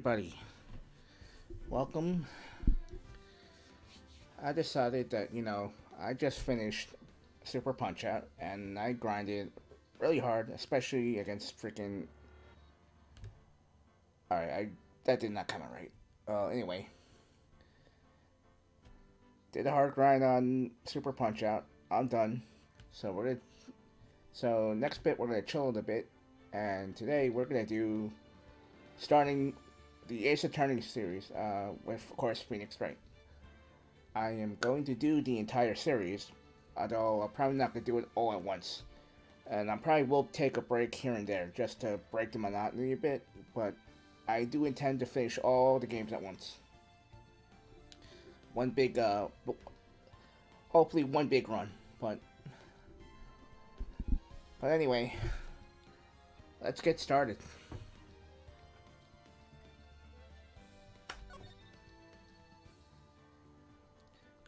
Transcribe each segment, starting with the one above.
everybody. Welcome. I decided that, I just finished Super Punch Out and I grinded really hard, especially against freaking. Alright, that did not come out right. Anyway, did a hard grind on Super Punch Out. I'm done. So next bit we're gonna chill a bit, and today we're gonna do starting the Ace Attorney series with, of course, Phoenix Wright. I am going to do the entire series, although I'm probably not going to do it all at once. And I probably will take a break here and there just to break the monotony a bit, but I do intend to finish all the games at once. One big, hopefully one big run, but anyway, let's get started.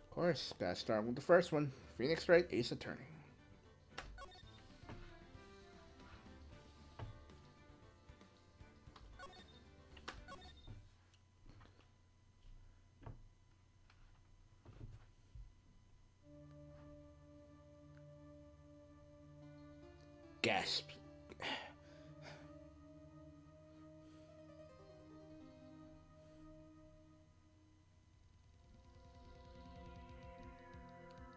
Of course, gotta start with the first one, Phoenix Wright, Ace Attorney. Gasp.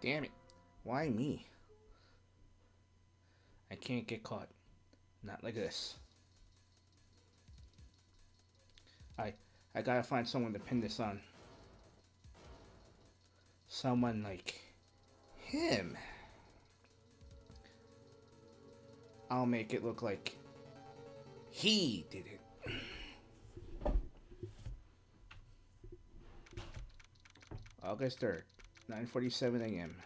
Damn it. Why me? I can't get caught. Not like this. I gotta find someone to pin this on. Someone like him. I'll make it look like he did it. August 3rd, 9:47 a.m.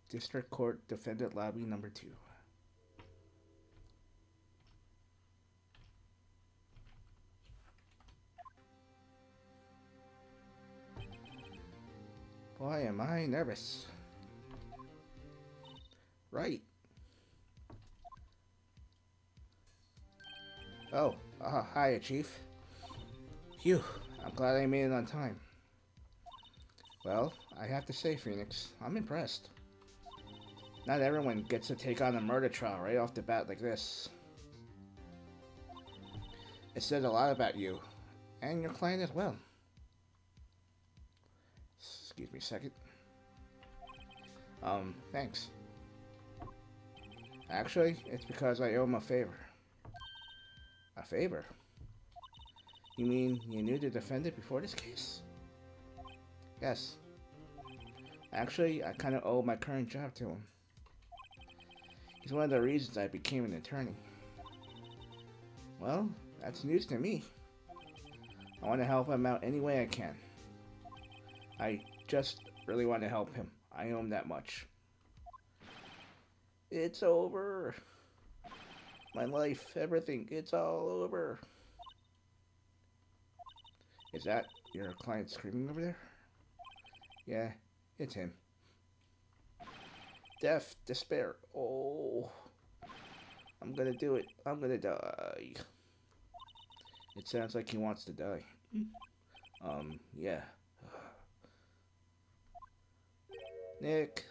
District Court Defendant Lobby number 2. Boy, am I nervous. Right. Oh, hiya, Chief. Phew, I'm glad I made it on time. Well, I have to say, Phoenix, I'm impressed. Not everyone gets to take on a murder trial right off the bat like this. It said a lot about you, and your client as well. Excuse me a second. Thanks. Actually, it's because I owe him a favor. A favor? You mean you knew the defendant before this case? Yes. Actually, I kind of owe my current job to him. He's one of the reasons I became an attorney. Well, that's news to me. I want to help him out any way I can. I just really want to help him. I owe him that much. It's over. My life, everything, it's all over. Is that your client screaming over there? Yeah, it's him. Death, despair. Oh, I'm gonna do it. I'm gonna die. It sounds like he wants to die. Yeah. Nick.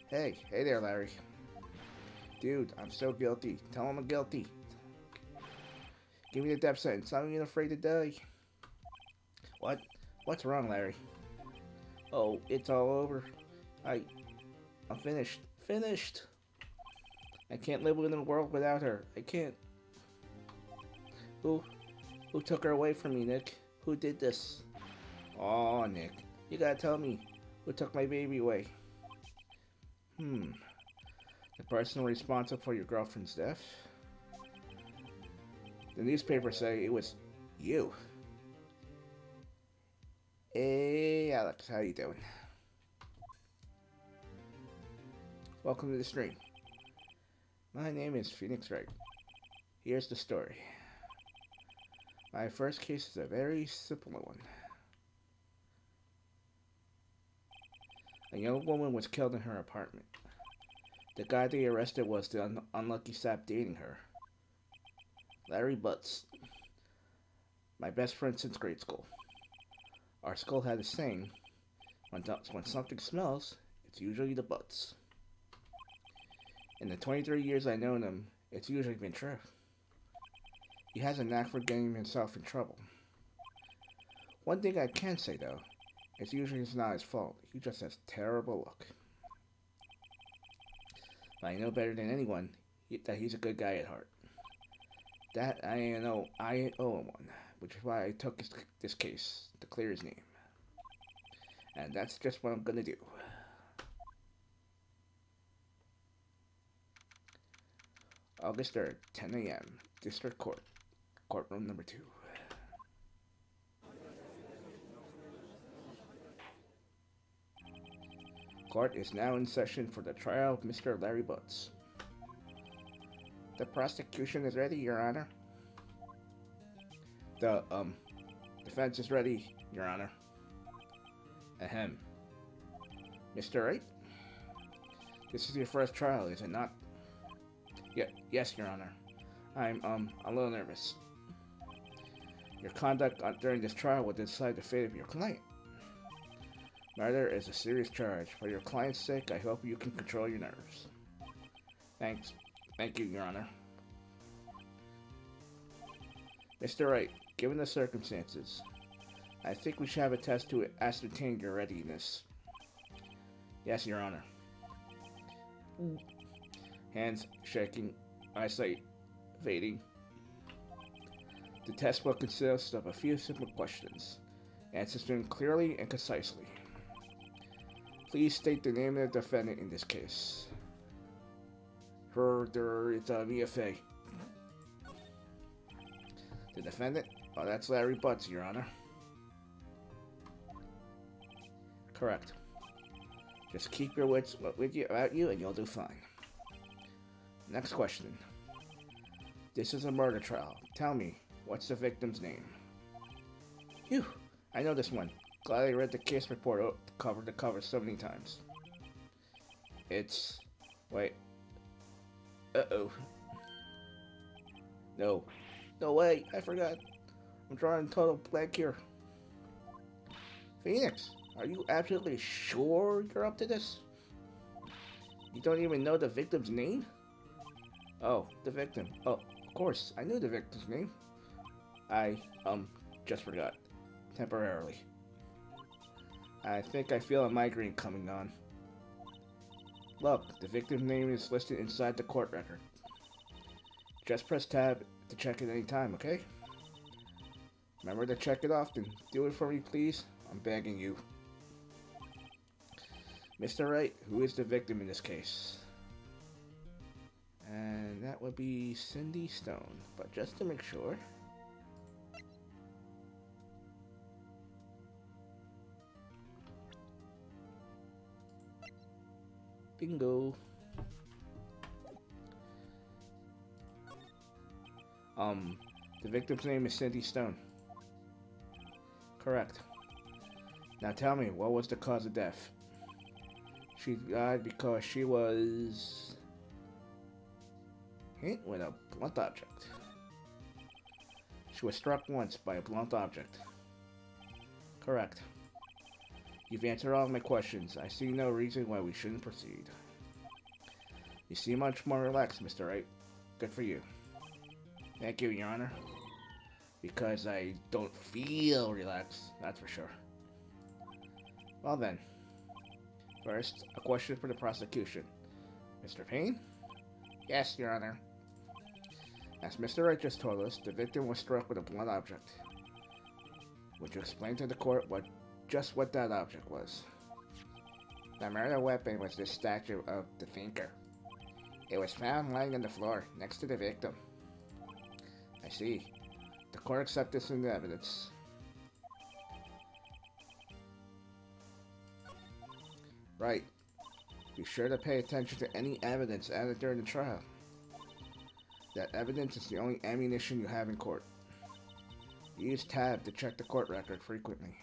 Hey there, Larry. Dude, I'm so guilty. Tell him I'm guilty. Give me the death sentence. I'm even afraid to die. What? What's wrong, Larry? Oh, it's all over. I'm finished. Finished. I can't live in a world without her. I can't. Who took her away from me, Nick? Who did this? Oh, Nick. You gotta tell me. Who took my baby away? The person responsible for your girlfriend's death? The newspapers say it was you. Hey, Alex, how you doing? Welcome to the stream. My name is Phoenix Wright. Here's the story. My first case is a very simple one. A young woman was killed in her apartment. The guy they arrested was the unlucky sap dating her. Larry Butts. My best friend since grade school. Our school had a saying, when something smells, it's usually the butts. In the 23 years I've known him, it's usually been true. He has a knack for getting himself in trouble. One thing I can say, though, is usually it's not his fault. He just has terrible luck. But I know better than anyone that he's a good guy at heart. That I owe him one, which is why I took this case to clear his name. And that's just what I'm gonna do. August 3rd, 10 a.m., District Court, Courtroom number 2. Court is now in session for the trial of Mr. Larry Butts. The prosecution is ready, Your Honor. The, defense is ready, Your Honor. Ahem. Mr. Wright? This is your first trial, is it not? Yes, Your Honor. I'm, a little nervous. Your conduct during this trial will decide the fate of your client. Murder is a serious charge. For your client's sake, I hope you can control your nerves. Thanks. Thank you, Your Honor. Mr. Wright, given the circumstances, I think we should have a test to ascertain your readiness. Yes, Your Honor. Hands shaking, eyesight fading. The test will consist of a few simple questions. Answers them clearly and concisely. Please state the name of the defendant in this case. It's VFA. The defendant? Oh, that's Larry Butts, Your Honor. Correct. Just keep your wits about you and you'll do fine. Next question. This is a murder trial. Tell me, what's the victim's name? Phew, I know this one. Glad I read the case report cover to cover so many times. It's... wait. Uh-oh. No. No way, I forgot. I'm drawing total blank here. Phoenix, are you absolutely sure you're up to this? You don't even know the victim's name? Oh, the victim. Oh, of course, I knew the victim's name. I, just forgot. Temporarily. I think I feel a migraine coming on. Look, the victim's name is listed inside the court record. Just press tab to check it any time, okay? Remember to check it often. Do it for me, please. I'm begging you. Mr. Wright, who is the victim in this case? And that would be Cindy Stone. But just to make sure... Bingo. The victim's name is Cindy Stone. Correct. Now tell me, what was the cause of death? She died because she was hit with a blunt object. She was struck once by a blunt object. Correct. You've answered all of my questions. I see no reason why we shouldn't proceed. You seem much more relaxed, Mr. Wright. Good for you. Thank you, Your Honor. Because I don't feel relaxed, that's for sure. Well then. First, a question for the prosecution. Mr. Payne? Yes, Your Honor. As Mr. Wright just told us, the victim was struck with a blunt object. Would you explain to the court what that object was? The murder weapon was this statue of the Thinker. It was found lying on the floor, next to the victim. I see. The court accepts this into evidence. Right. Be sure to pay attention to any evidence added during the trial. That evidence is the only ammunition you have in court. Use tab to check the court record frequently.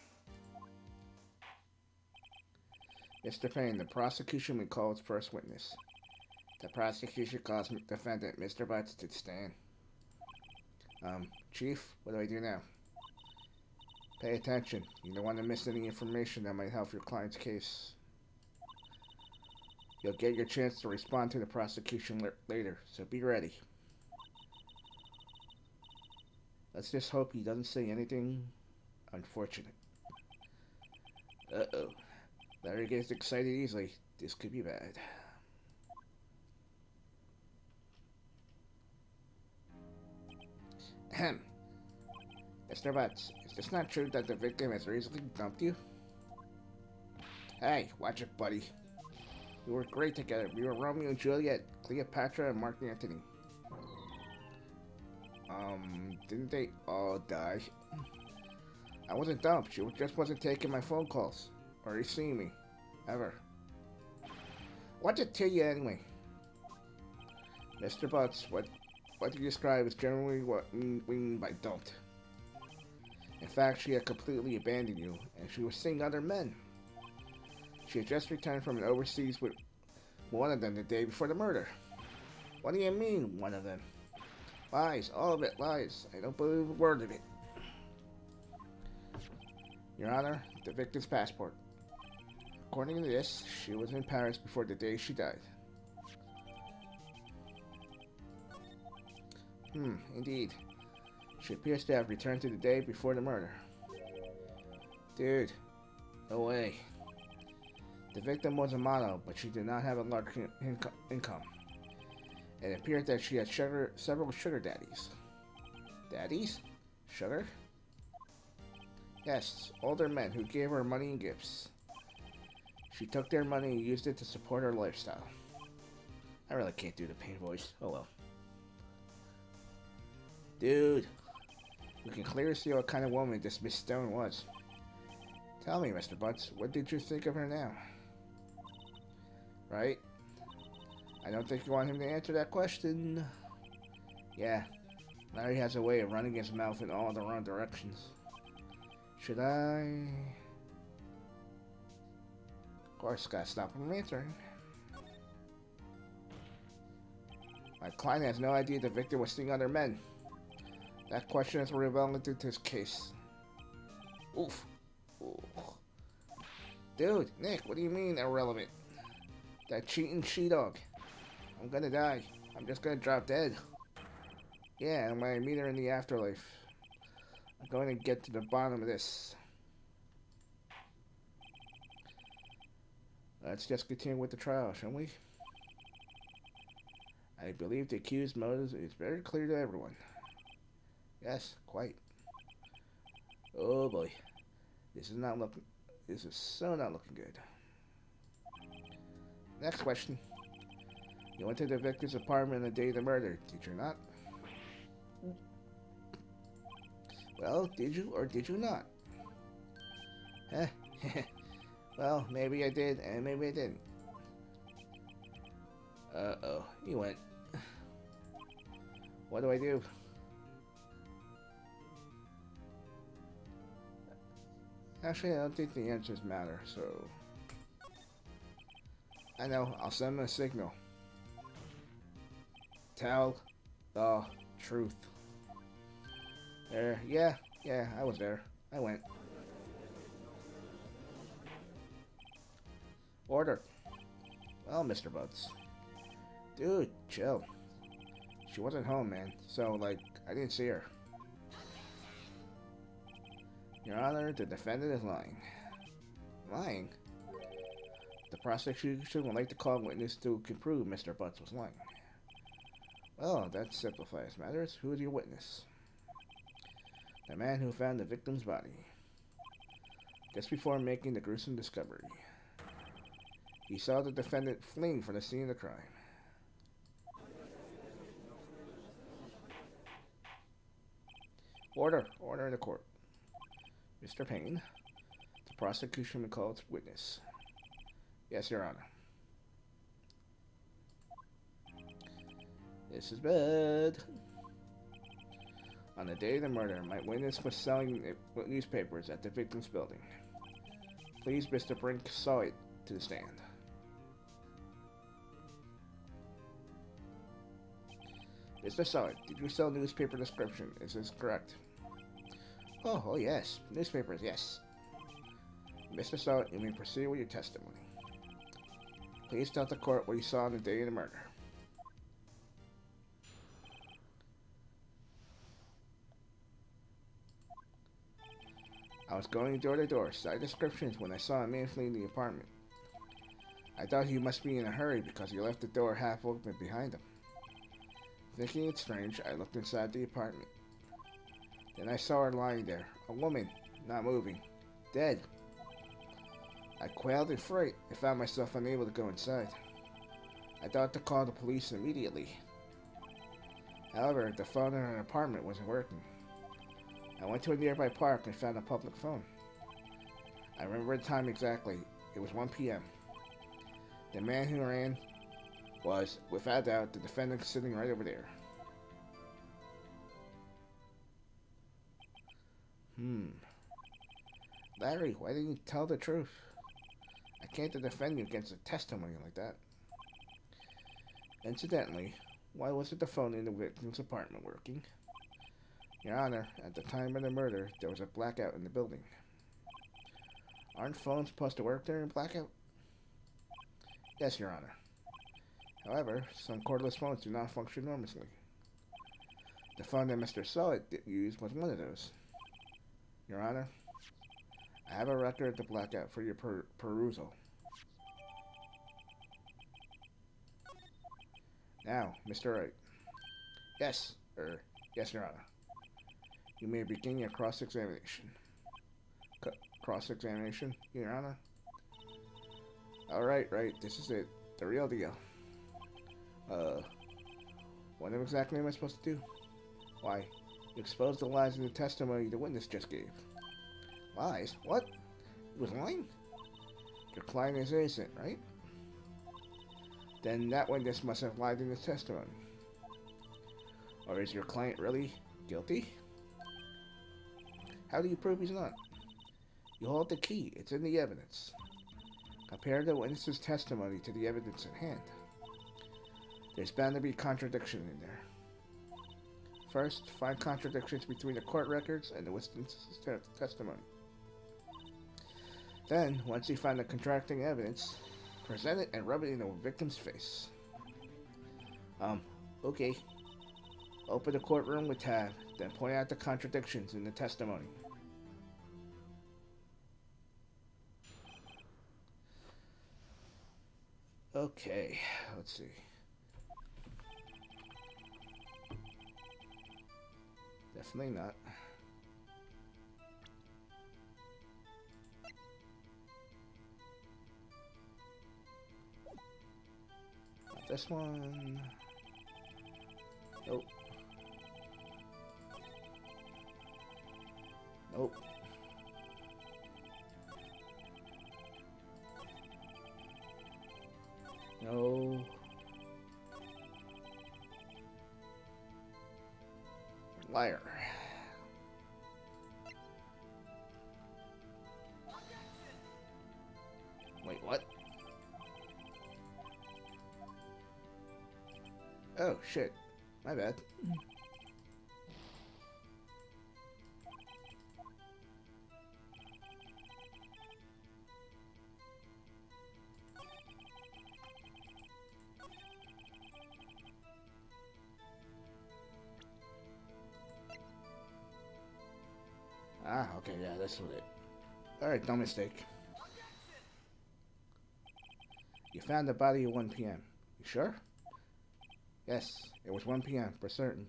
Mr. Payne, the prosecution will call its first witness. The prosecution calls defendant Mr. Butts to stand. Chief, what do I do now? Pay attention. You don't want to miss any information that might help your client's case. You'll get your chance to respond to the prosecution later, so be ready. Let's just hope he doesn't say anything unfortunate. Uh-oh. Larry gets excited easily. This could be bad. Ahem. Mr. Butts, is this not true that the victim has recently dumped you? Hey, watch it, buddy. We were great together. We were Romeo and Juliet, Cleopatra, and Mark Antony. Didn't they all die? I wasn't dumped. She just wasn't taking my phone calls. Or seeing me. Ever. What'd it tell you anyway? Mr. Butts, what you describe is generally what we mean by dumped. In fact, she had completely abandoned you, and she was seeing other men. She had just returned from an overseas with one of them the day before the murder. What do you mean, one of them? Lies, all of it, lies. I don't believe a word of it. Your Honor, the victim's passport. According to this, she was in Paris before the day she died. Indeed. She appears to have returned to the day before the murder. Dude, no way. The victim was a model, but she did not have a large income. It appeared that she had several sugar daddies. Daddies? Sugar? Yes, older men who gave her money and gifts. She took their money and used it to support her lifestyle. I really can't do the pain voice. Oh well. Dude, we can clearly see what kind of woman this Miss Stone was. Tell me, Mr. Butts, what did you think of her now? Right? I don't think you want him to answer that question. Yeah, Larry has a way of running his mouth in all the wrong directions. Should I? Of course, gotta stop him from answering. My client has no idea the victim was seeing other men. That question is relevant to his case. Oof. Oof. Dude, Nick, what do you mean irrelevant? That cheating she-dog. I'm gonna die. I'm just gonna drop dead. Yeah, and when I meet her in the afterlife, I'm going to get to the bottom of this. Let's just continue with the trial, shall we? I believe the accused's motives is very clear to everyone. Yes, quite. Oh boy. This is so not looking good. Next question. You went to the victim's apartment on the day of the murder, did you not? Well, did you or did you not? Well, maybe I did and maybe I didn't. Uh-oh, he went. What do I do? Actually, I don't think the answers matter, so... I know, I'll send him a signal. Tell the truth. There, yeah, I was there. I went. Order. Well, Mr. Butts. Dude, chill. She wasn't home, man. So, like, I didn't see her. Your Honor, the defendant is lying. Lying? The prosecution would like to call a witness who can prove Mr. Butts was lying. Well, that simplifies matters. Who is your witness? The man who found the victim's body. Just before making the gruesome discovery. He saw the defendant fleeing from the scene of the crime. Order. Order in the court. Mr. Payne, the prosecution will call its witness. Yes, Your Honor. This is bad. On the day of the murder, my witness was selling newspapers at the victim's building. Please, Mr. Brink, saw it to the stand. Mr. Sawyer, did you sell newspaper description? Is this correct? Oh yes. Newspapers, yes. Mr. Salt, you may proceed with your testimony. Please tell the court what you saw on the day of the murder. I was going door to door, side descriptions, when I saw a man fleeing the apartment. I thought he must be in a hurry because he left the door half open behind him. Thinking it strange, I looked inside the apartment. Then I saw her lying there, a woman, not moving, dead. I quailed in fright and found myself unable to go inside. I thought to call the police immediately. However, the phone in her apartment wasn't working. I went to a nearby park and found a public phone. I remember the time exactly. It was 1 p.m. The man who ran was, without doubt, the defendant sitting right over there. Larry, why didn't you tell the truth? I can't defend you against a testimony like that. Incidentally, why wasn't the phone in the victim's apartment working? Your Honor, at the time of the murder, there was a blackout in the building. Aren't phones supposed to work during a blackout? Yes, Your Honor. However, some cordless phones do not function normally. The phone that Mr. Solid used was one of those. Your Honor, I have a record of the blackout for your perusal. Now, Mr. Wright. Yes, Your Honor. You may begin your cross-examination. Cross-examination, Your Honor? Alright, right, this is it. The real deal. What exactly am I supposed to do? Why, you exposed the lies in the testimony the witness just gave. Lies? What? He was lying? Your client is innocent, right? Then that witness must have lied in his testimony. Or is your client really guilty? How do you prove he's not? You hold the key. It's in the evidence. Compare the witness's testimony to the evidence at hand. There's bound to be contradiction in there. First, find contradictions between the court records and the witness's testimony. Then, once you find the contradicting evidence, present it and rub it in the victim's face. Okay. Open the courtroom with tab, then point out the contradictions in the testimony. Okay, let's see. Definitely not. Not this one. Nope. Nope. No. Liar. Wait, what? Oh, shit. My bad. Ah, okay, yeah, that's what it. Alright, no mistake. You found the body at 1 p.m. You sure? Yes, it was 1 p.m. for certain.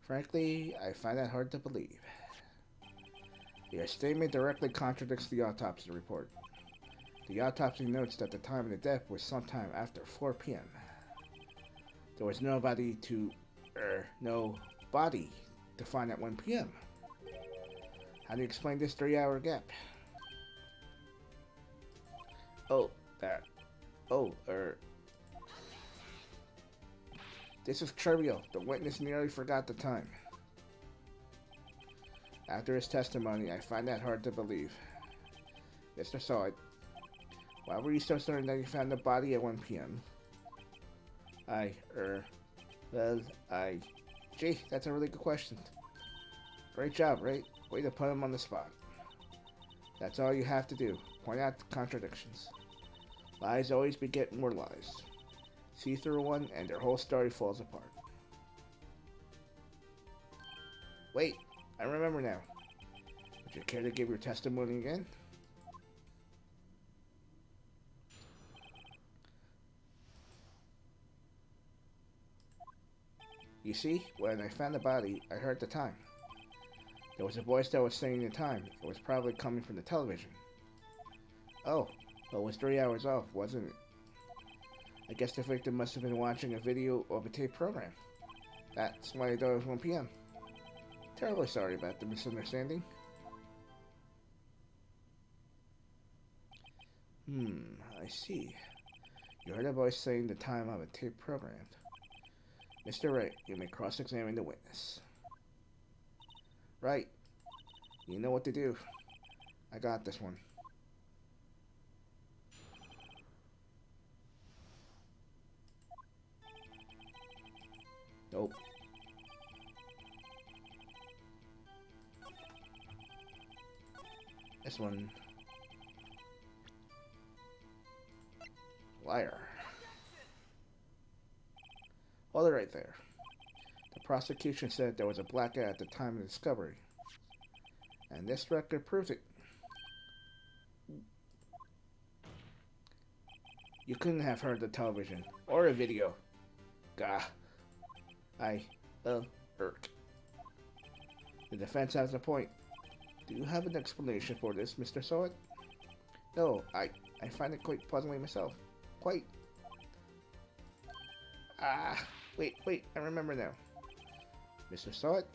Frankly, I find that hard to believe. Your statement directly contradicts the autopsy report. The autopsy notes that the time of the death was sometime after 4 p.m. There was no body to find at 1 p.m. How do you explain this 3-hour gap? This is trivial. The witness nearly forgot the time. After his testimony, I find that hard to believe. Mr. Solid, why were you so certain that you found the body at 1 p.m.? Gee, that's a really good question. Great job, Wright. Way to put him on the spot. That's all you have to do. Point out the contradictions. Lies always beget more lies. See through one, and their whole story falls apart. Wait, I remember now. Would you care to give your testimony again? You see, when I found the body, I heard the time. There was a voice that was saying the time. It was probably coming from the television. Oh, well, it was 3 hours off, wasn't it? I guess the victim must have been watching a video of a tape program. That's why I thought it was 1 p.m. Terribly sorry about the misunderstanding. I see. You heard a voice saying the time of a tape program. Mr. Wright, you may cross-examine the witness. Right. You know what to do. I got this one. Nope. This one. Liar. Hold it right there. The prosecution said there was a blackout at the time of the discovery. And this record proves it. You couldn't have heard the television or a video. Gah. Irk. The defense has a point. Do you have an explanation for this, Mr. Sawit? No, I find it quite puzzling myself. Quite. Wait, I remember now. Mr. Sawit?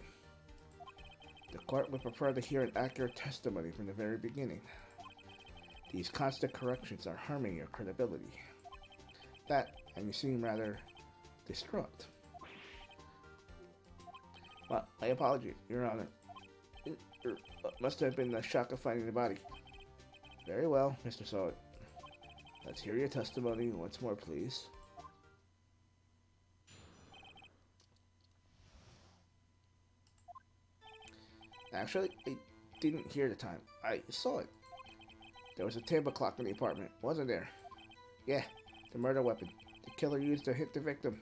The court would prefer to hear an accurate testimony from the very beginning. These constant corrections are harming your credibility. That, and you seem rather distraught. Well, I apologize, Your Honor. It must have been the shock of finding the body. Very well, Mr. Sawit. Let's hear your testimony once more, please. Actually, I didn't hear the time. I saw it. There was a table clock in the apartment, wasn't there? Yeah, the murder weapon. The killer used to hit the victim.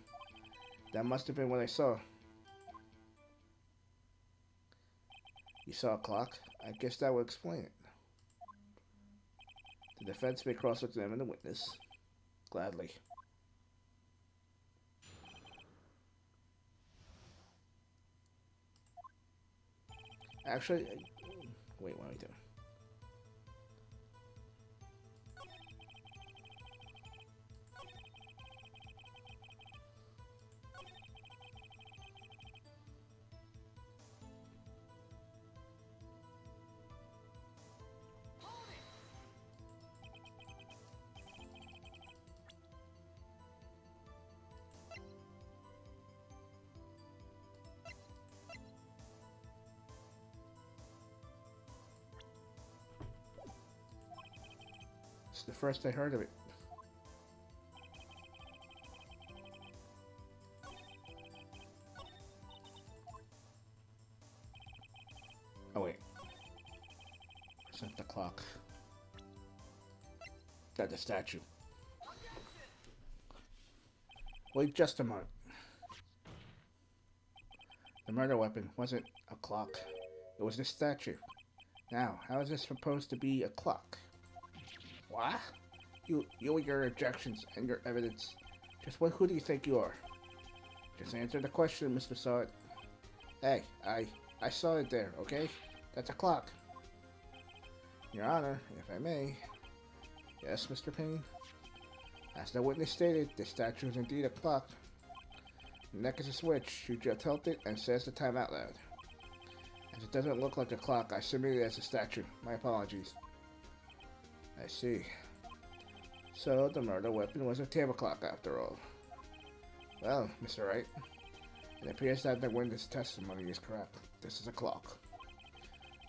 That must have been what I saw. You saw a clock? I guess that would explain it. The defense may cross-examine the witness. Gladly. Actually, wait, what am I doing? It's the first I heard of it. Oh wait. Set the clock. Got the statue. Wait just a moment. The murder weapon wasn't a clock. It was the statue. Now, how is this supposed to be a clock? What? You with your objections and your evidence. Just who do you think you are? Just answer the question, Mr. Sawit. Hey, I saw it there, okay? That's a clock. Your Honor, if I may. Yes, Mr. Payne? As the witness stated, the statue is indeed a clock. The neck is a switch. You just tilt it and says the time out loud. As it doesn't look like a clock, I submit it as a statue. My apologies. I see. So, the murder weapon was a table clock after all. Well, Mr. Wright, it appears that the witness testimony is correct. This is a clock.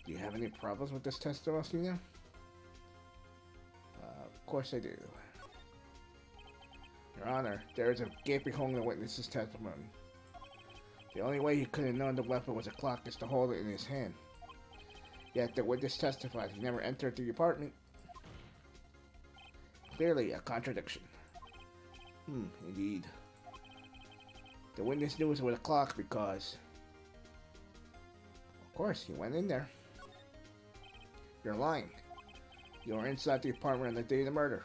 Do you have any problems with this testimony now? Of course I do. Your Honor, there is a gaping hole in the witness's testimony. The only way he could have known the weapon was a clock is to hold it in his hand. Yet the witness testified he never entered the apartment. Clearly a contradiction. Indeed. The witness knew it was a clock because, of course, he went in there. You're lying. You were inside the apartment on the day of the murder.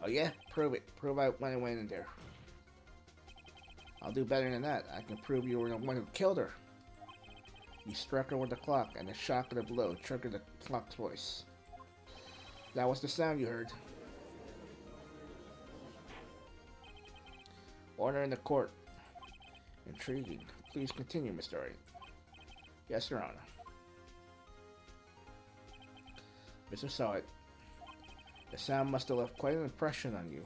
Oh yeah? Prove it. Prove I went in there. I'll do better than that. I can prove you were the one who killed her. You struck her with the clock, and the shock of the blow triggered the clock's voice. That was the sound you heard. Order in the court. Intriguing. Please continue, Mr. Wright. Yes, Your Honor. Mr. Sawit, the sound must have left quite an impression on you.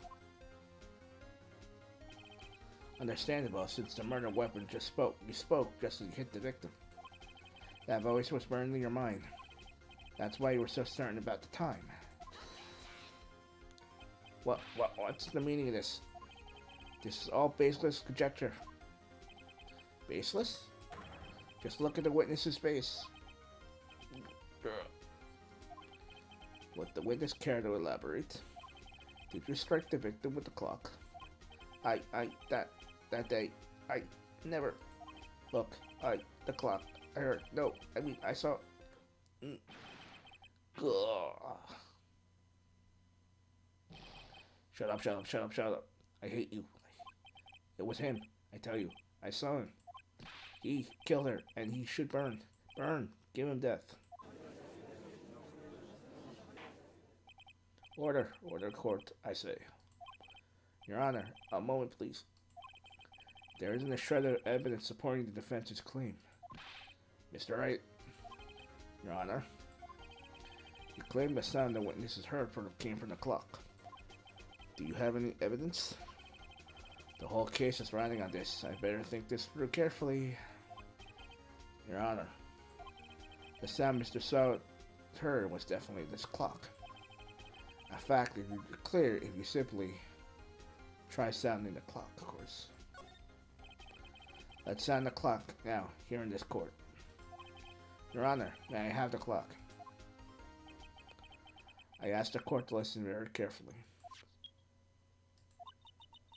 Understandable, since the murder weapon just spoke. You spoke just as you hit the victim. That voice was burned in your mind. That's why you were so certain about the time. What's the meaning of this? This is all baseless conjecture. Baseless? Just look at the witness's face. Would the witness care to elaborate? Did you strike the victim with the clock? That day, I never. Look, the clock. I heard. No, I mean, I saw. Shut up. I hate you. It was him. I tell you. I saw him. He killed her, and he should burn. Burn. Give him death. Order, court, I say. Your Honor, a moment, please. There isn't a shred of evidence supporting the defense's claim. Mr. Wright, Your Honor, you claim the sound the witnesses heard came from the clock. Do you have any evidence? The whole case is riding on this. I better think this through carefully. Your Honor, the sound Mr. Sawit heard was definitely this clock. A fact that you clear if you simply try sounding the clock, of course. Let's sound the clock now, here in this court. Your Honor, may I have the clock? I asked the court to listen very carefully.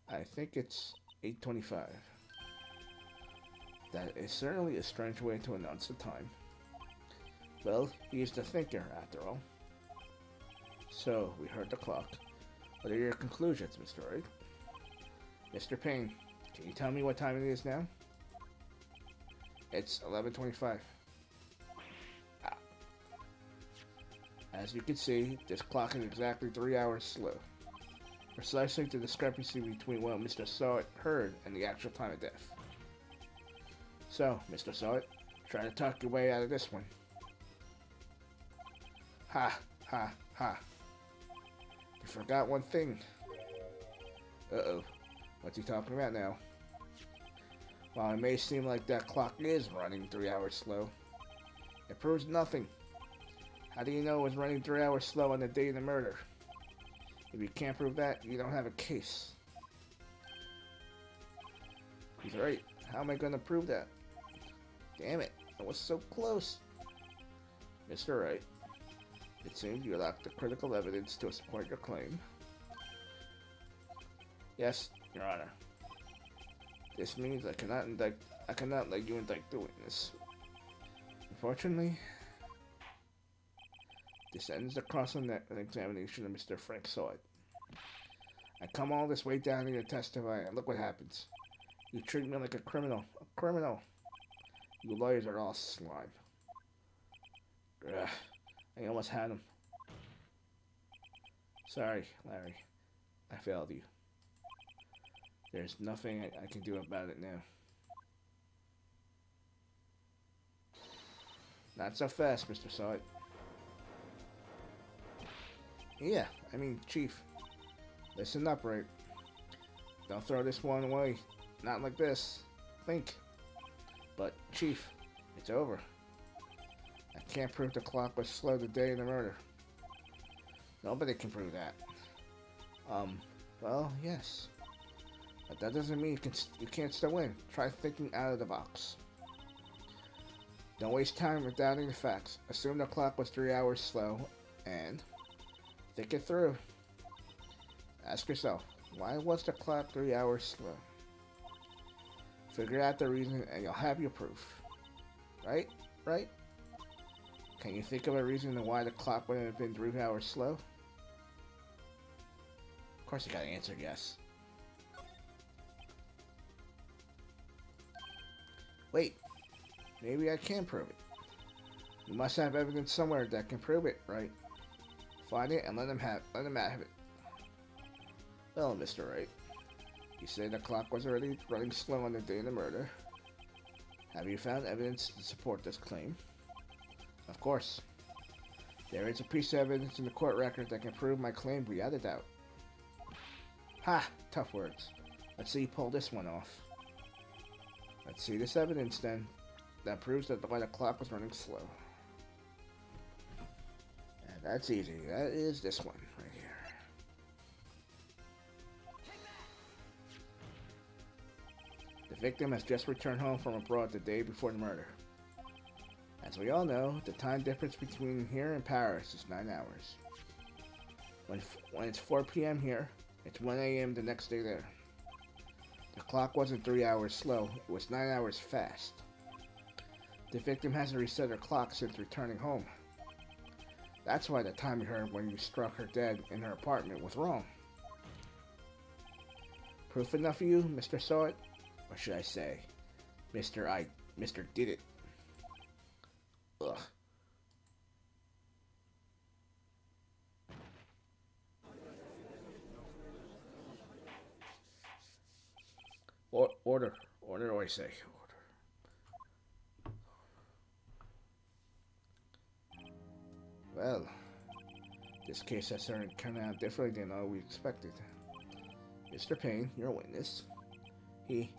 I think it's 8:25. That is certainly a strange way to announce the time. Well, he is the thinker, after all. So, we heard the clock. What are your conclusions, Mr. Wright? Mr. Payne, can you tell me what time it is now? It's 11:25. As you can see, this clock is exactly 3 hours slow. Precisely the discrepancy between what Mr. Sawit heard and the actual time of death. So, Mr. Sawit, try to talk your way out of this one. Ha, ha, ha. You forgot one thing. Uh-oh. What's he talking about now? While it may seem like that clock is running 3 hours slow, it proves nothing. How do you know it was running 3 hours slow on the day of the murder? If you can't prove that, you don't have a case. He's right. How am I going to prove that? Damn it. I was so close. Mr. Wright, it seems you lack the critical evidence to support your claim. Yes, Your Honor. This means I cannot let you indict the witness. Unfortunately, this ends the cross-examination of Mr. Frank Sawit. I come all this way down here to testify, and look what happens. You treat me like a criminal. A criminal. You lawyers are all slime. Ugh, I almost had him. Sorry, Larry. I failed you. There's nothing I can do about it now. Not so fast, Mr. Sawit. Yeah, I mean, Chief. Listen up, Wright. Don't throw this one away. Not like this. Think. But, Chief, it's over. I can't prove the clock was slow the day of the murder. Nobody can prove that. Well, yes. But that doesn't mean you can't still win. Try thinking out of the box. Don't waste time with doubting the facts. Assume the clock was 3 hours slow, and think it through. Ask yourself, why was the clock 3 hours slow? Figure out the reason, and you'll have your proof. Right? Right? Can you think of a reason why the clock wouldn't have been 3 hours slow? Of course you gotta answer yes. Wait, maybe I can prove it. You must have evidence somewhere that can prove it, right? Find it and let him have it. Well, Mr. Wright, you say the clock was already running slow on the day of the murder. Have you found evidence to support this claim? Of course. There is a piece of evidence in the court record that can prove my claim without a doubt. Ha! Tough words. Let's see you pull this one off. Let's see this evidence then. That proves that why the clock was running slow. And that's easy. That is this one right here. The victim has just returned home from abroad the day before the murder. As we all know, the time difference between here and Paris is 9 hours. When it's 4 p.m. here, it's 1 a.m. the next day there. The clock wasn't 3 hours slow, it was 9 hours fast. The victim hasn't reset her clock since returning home. That's why the time you heard when you struck her dead in her apartment was wrong. Proof enough for you, Mr. Saw It? Or should I say, Mr. Did It? Ugh. Order, I say. Order. Well, this case has certainly turned out differently than all we expected. Mr. Payne, your witness. He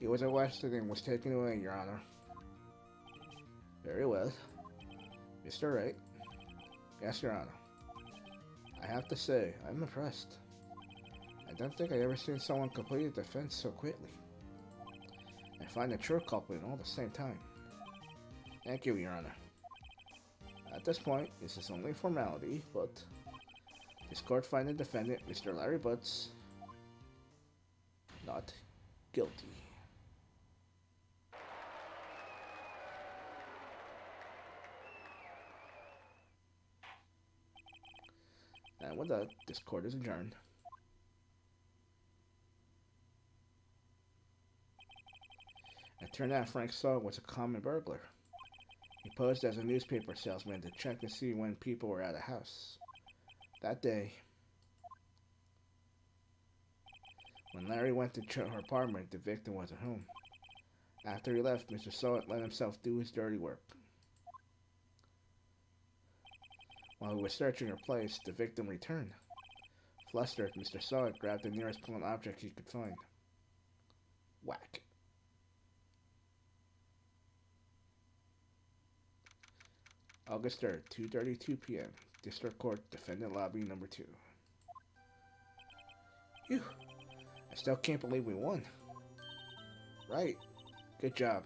was arrested and was taken away, Your Honor. Very well. Mr. Wright. Yes, Your Honor. I have to say, I'm impressed. I don't think I've ever seen someone complete a defense so quickly. I find the true culprit all at the same time. Thank you, Your Honor. At this point, this is only a formality, but this court finds the defendant, Mr. Larry Butts, not guilty. And with that, this court is adjourned. It turned out Frank Saw was a common burglar. He posed as a newspaper salesman to check to see when people were at a house. That day, when Larry went to her apartment, the victim wasn't home. After he left, Mr. Sawit let himself do his dirty work. While he was searching her place, the victim returned. Flustered, Mr. Sawit grabbed the nearest blunt object he could find. Whack. August 3rd, 2:32 p.m. District Court, Defendant Lobby Number 2. Phew. I still can't believe we won. Right. Good job.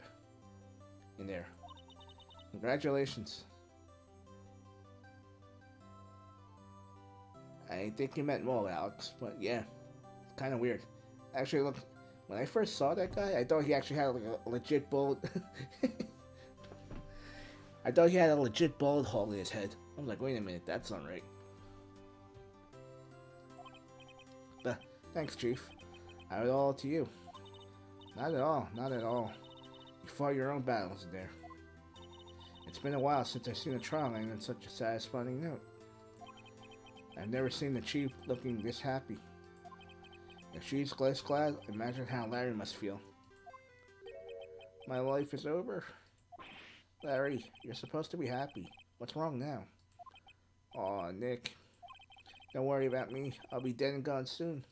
In there. Congratulations. I didn't think you meant more, Alex, but yeah. It's kind of weird. Actually, look, when I first saw that guy, I thought he actually had like a legit bullet. I thought he had a legit bullet hole in his head. I was like, wait a minute, that's not right. Thanks, Chief. I owe it all to you. Not at all, not at all. You fought your own battles there. It's been a while since I've seen a trial end on such a satisfying note. I've never seen the Chief looking this happy. If she's this glad, imagine how Larry must feel. My life is over. Larry, you're supposed to be happy. What's wrong now? Aw, Nick. Don't worry about me. I'll be dead and gone soon.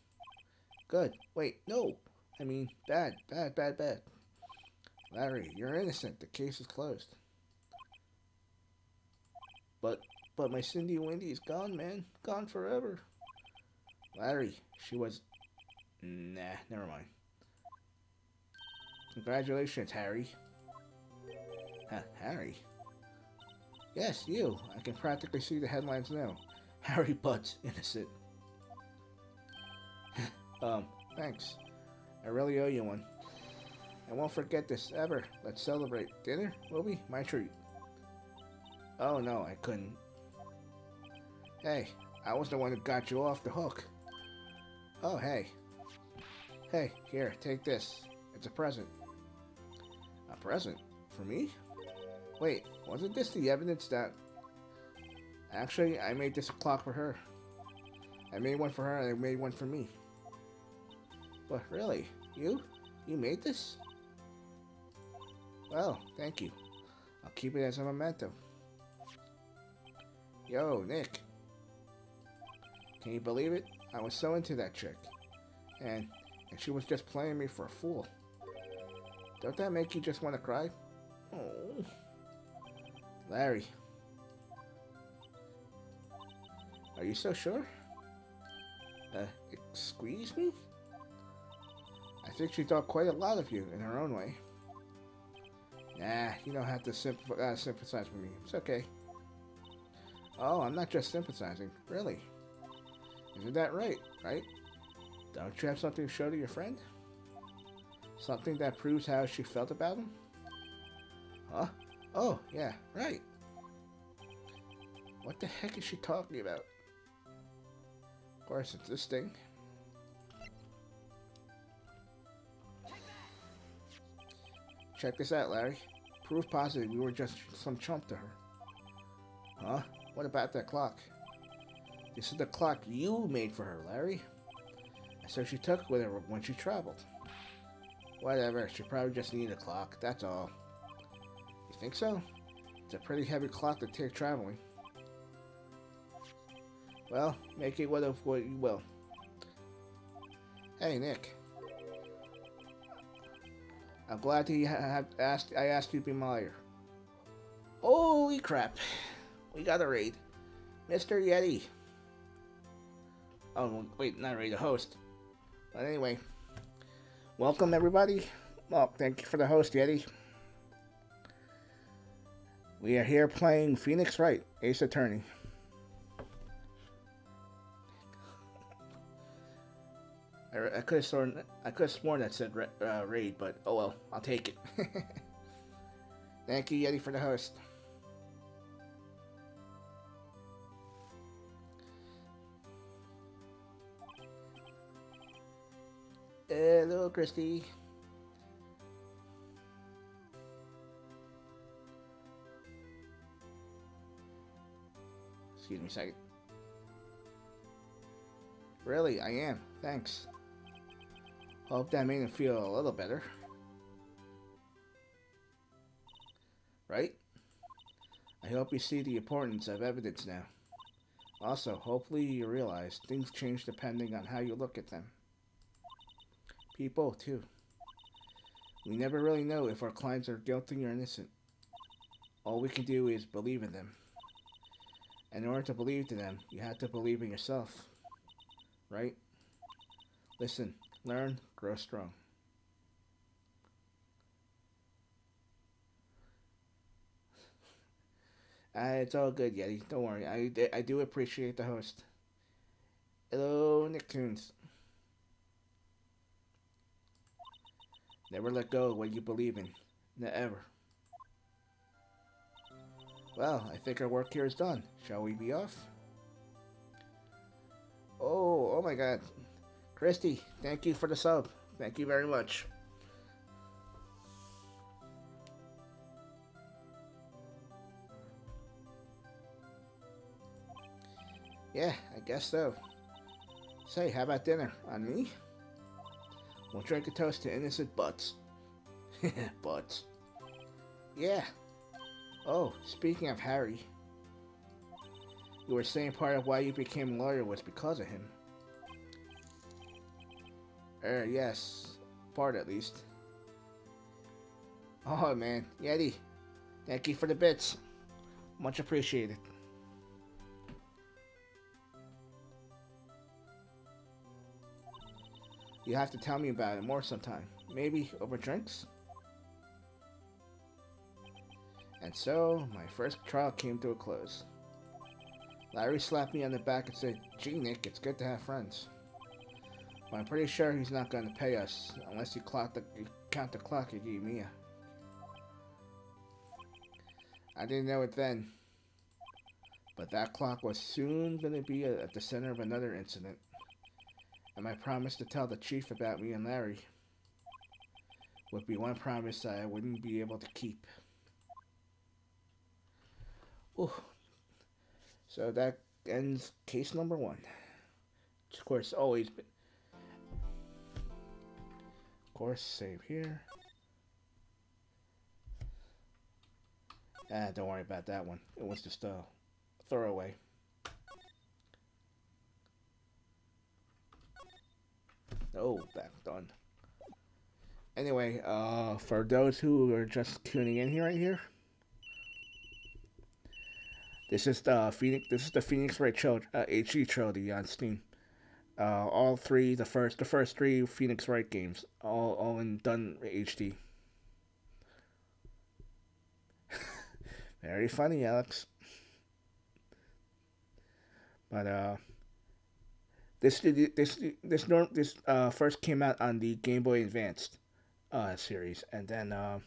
Good. Wait, no. I mean, bad. Larry, you're innocent. The case is closed. But my Cindy Wendy is gone, man. Gone forever. Larry, she was Nah, never mind. Congratulations, Harry. Huh, Harry? Yes, you. I can practically see the headlines now. Harry Butts, innocent. Thanks. I really owe you one. I won't forget this ever. Let's celebrate. Dinner, will we? My treat. Oh no, I couldn't. Hey, I was the one who got you off the hook. Oh, hey. Hey, here, take this. It's a present. A present? For me? Wait, wasn't this the evidence that... Actually, I made this clock for her. I made one for her and I made one for me. But really? You? You made this? Well, thank you. I'll keep it as a memento. Yo, Nick. Can you believe it? I was so into that chick. And she was just playing me for a fool. Don't that make you just want to cry? Oh. Larry. Are you so sure? Excuse me? I think she thought quite a lot of you in her own way. Nah, you don't have to sympathize with me. It's okay. Oh, I'm not just sympathizing. Really? Isn't that right? Right? Don't you have something to show to your friend? Something that proves how she felt about him? Huh? Oh, yeah, right. What the heck is she talking about? Of course, it's this thing. Check this out, Larry. Proof positive we were just some chump to her. Huh? What about that clock? This is the clock you made for her, Larry. So she took it with her when she traveled. Whatever, she probably just needed a clock, that's all. You think so? It's a pretty heavy clock to take traveling. Well, make it what you will. Hey, Nick. I'm glad I asked you to be my lawyer. Holy crap. We got a raid. Mr. Yeti. Oh, wait, not raid, the host. But anyway. Welcome, everybody. Well, thank you for the host, Yeti. We are here playing Phoenix Wright, Ace Attorney. I could have sworn that said raid, but oh well, I'll take it. Thank you, Yeti, for the host. Hello, Christy. Excuse me a second. Really, I am. Thanks. Hope that made him feel a little better. Right? I hope you see the importance of evidence now. Also, hopefully you realize things change depending on how you look at them. People, too. We never really know if our clients are guilty or innocent. All we can do is believe in them. In order to believe in them, you have to believe in yourself. Right? Listen, learn, grow strong. It's all good, Yeti. Don't worry. I do appreciate the host. Hello, Nicktoons. Never let go of what you believe in. Never. Well, I think our work here is done. Shall we be off? Oh my god. Christy, thank you for the sub. Thank you very much. Yeah, I guess so. Say, how about dinner? On me? We'll drink a toast to innocent butts. Butts. Yeah. Oh, speaking of Harry. You were saying part of why you became a lawyer was because of him. Yes. Part at least. Oh man, Yeti. Thank you for the bits. Much appreciated. You have to tell me about it more sometime. Maybe over drinks? And so, my first trial came to a close. Larry slapped me on the back and said, "Gee, Nick, it's good to have friends." But I'm pretty sure he's not going to pay us unless you count the clock you gave me. I didn't know it then, but that clock was soon going to be at the center of another incident. And my promise to tell the chief about me and Larry would be one promise that I wouldn't be able to keep. Ooh. So that ends case number 1. Of course, save here. Don't worry about that one. It was just a throwaway. Oh, back done. Anyway, for those who are just tuning in here, this is the Phoenix Wright HD trilogy on Steam. All three, the first 3 Phoenix Wright games, all done HD. Very funny, Alex. But this first came out on the Game Boy Advanced series, and then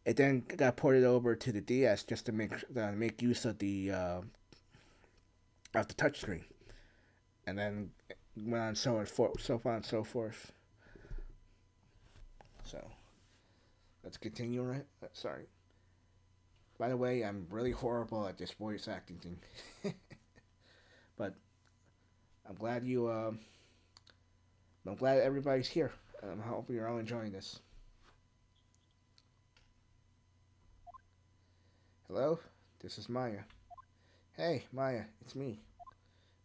it then got ported over to the DS just to make use of the touchscreen, and then went on so on and so forth. So let's continue. Right? Sorry. By the way, I'm really horrible at this voice acting thing, but I'm glad I'm glad everybody's here. I hope you're all enjoying this. Hello, this is Maya. Hey, Maya, it's me.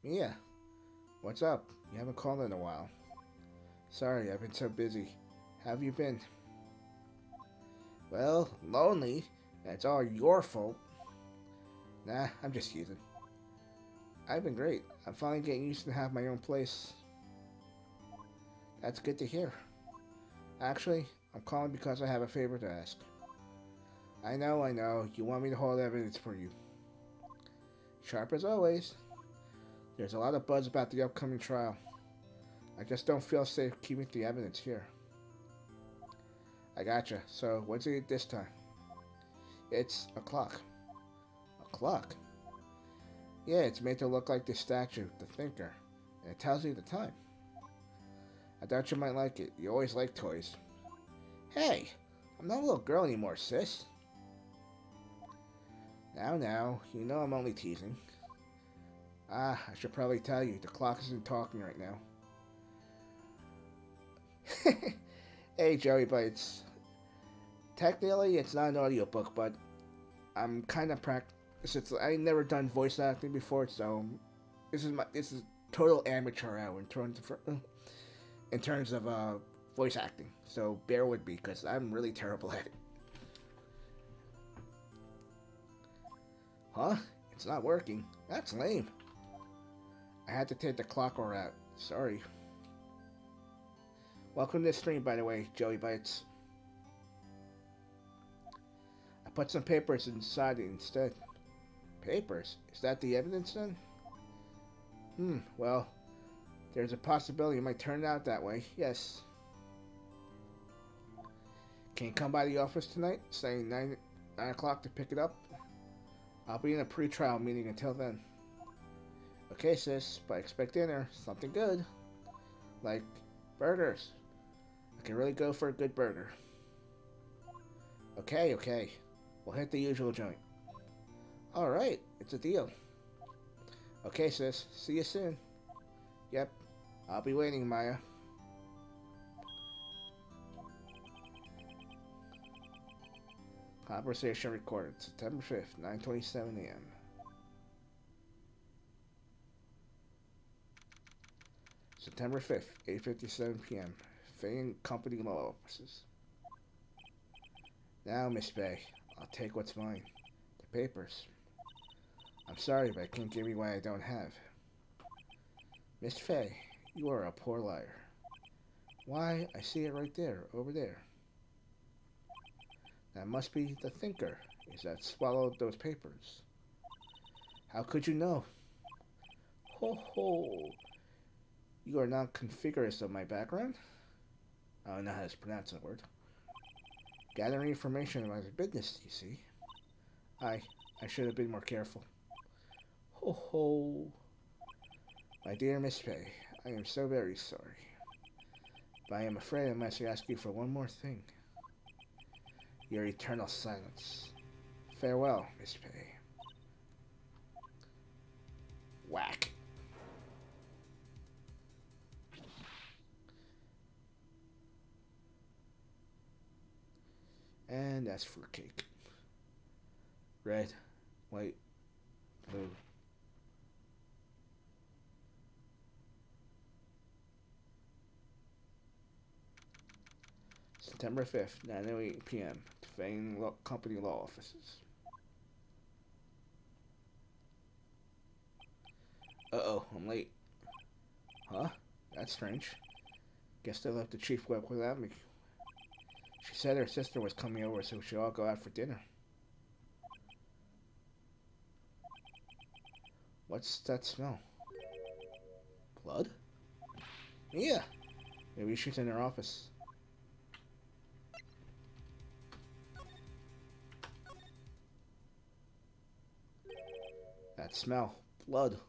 Mia, what's up? You haven't called in a while. Sorry, I've been so busy. How have you been? Well, lonely. That's all your fault. Nah, I'm just teasing. I've been great. I'm finally getting used to have my own place. That's good to hear. Actually, I'm calling because I have a favor to ask. I know. You want me to hold evidence for you. Sharp as always. There's a lot of buzz about the upcoming trial. I just don't feel safe keeping the evidence here. I gotcha. So, what's it this time? It's a clock. A clock? Yeah, it's made to look like the statue, the thinker. And it tells you the time. I thought you might like it. You always like toys. Hey! I'm not a little girl anymore, sis. Now, you know I'm only teasing. I should probably tell you, the clock isn't talking right now. Hey, Joey Bites. Technically, it's not an audiobook, but I'm kind of I've never done voice acting before, so this is total amateur hour in terms of voice acting. So bear with me, because I'm really terrible at it. Huh? It's not working. That's lame. I had to take the clock out. Sorry. Welcome to the stream, by the way, Joey Bites. I put some papers inside it instead. Papers? Is that the evidence then? Well, there's a possibility it might turn out that way, yes. Can you come by the office tonight, saying 9 o'clock to pick it up? I'll be in a pre-trial meeting until then. Okay, sis, but expect dinner. Something good. Like burgers. I can really go for a good burger. Okay. We'll hit the usual joint. Alright, it's a deal. Okay, sis. See you soon. Yep. I'll be waiting, Maya. Conversation recorded. September 5th, 9:27 a.m. September 5th, 8:57 p.m. Fane Company Law Offices. Now, Miss Bay, I'll take what's mine. The papers. I'm sorry, but I can't give you what I don't have. Miss Fay, you are a poor liar. Why, I see it right there, over there. That must be the thinker. Is that swallowed those papers? How could you know? Ho ho! You are not configurous of my background? I don't know how to pronounce that word. Gathering information about his business, you see. I should have been more careful. Ho ho! My dear Miss Fay, I am so very sorry. But I am afraid I must ask you for one more thing. Your eternal silence. Farewell, Miss Fay. Whack. And that's fruitcake. Red, white, blue. September 5th, 9:08 p.m. Fane Company Law Offices. Uh-oh, I'm late. Huh? That's strange. Guess they left the chief web without me. She said her sister was coming over, so we should all go out for dinner. What's that smell? Blood? Yeah. Maybe she's in her office. That smell. Blood.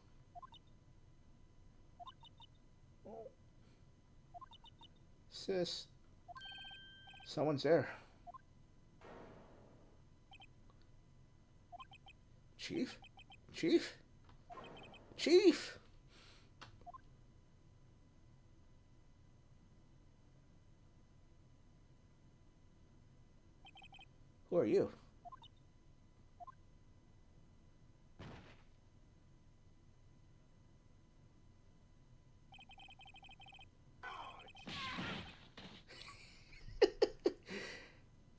Sis. Someone's there. Chief? Chief? Chief! Who are you?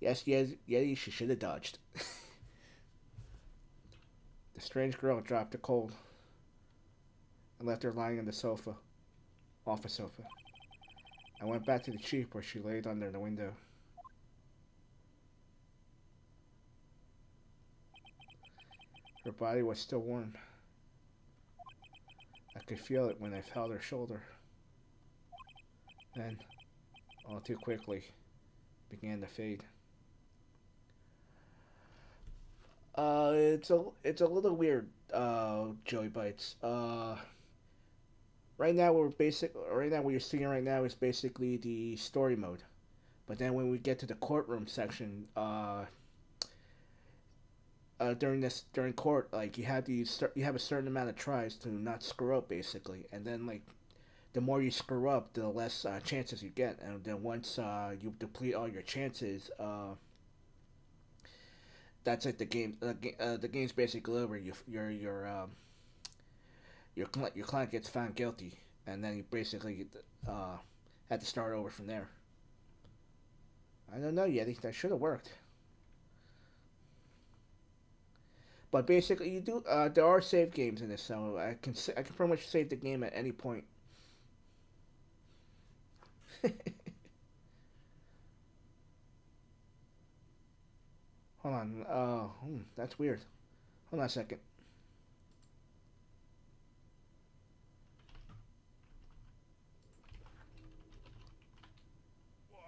Yes, Yeti, she should have dodged. The strange girl dropped a cold and left her lying on the sofa. Office sofa. I went back to the chief where she laid under the window. Her body was still warm. I could feel it when I felt her shoulder. Then, all too quickly, began to fade. It's a little weird, Joey Bites. Right now what you're seeing right now is basically the story mode. But then when we get to the courtroom section, during court, like you have a certain amount of tries to not screw up basically, and then like the more you screw up, the less chances you get, and then once you deplete all your chances, that's it. The game, the game's basically over. Your client gets found guilty, and then you basically had to start over from there. I don't know, Yeti. That should have worked. But basically, you do. There are save games in this, so I can pretty much save the game at any point. Hold on. That's weird. Hold on a second. Why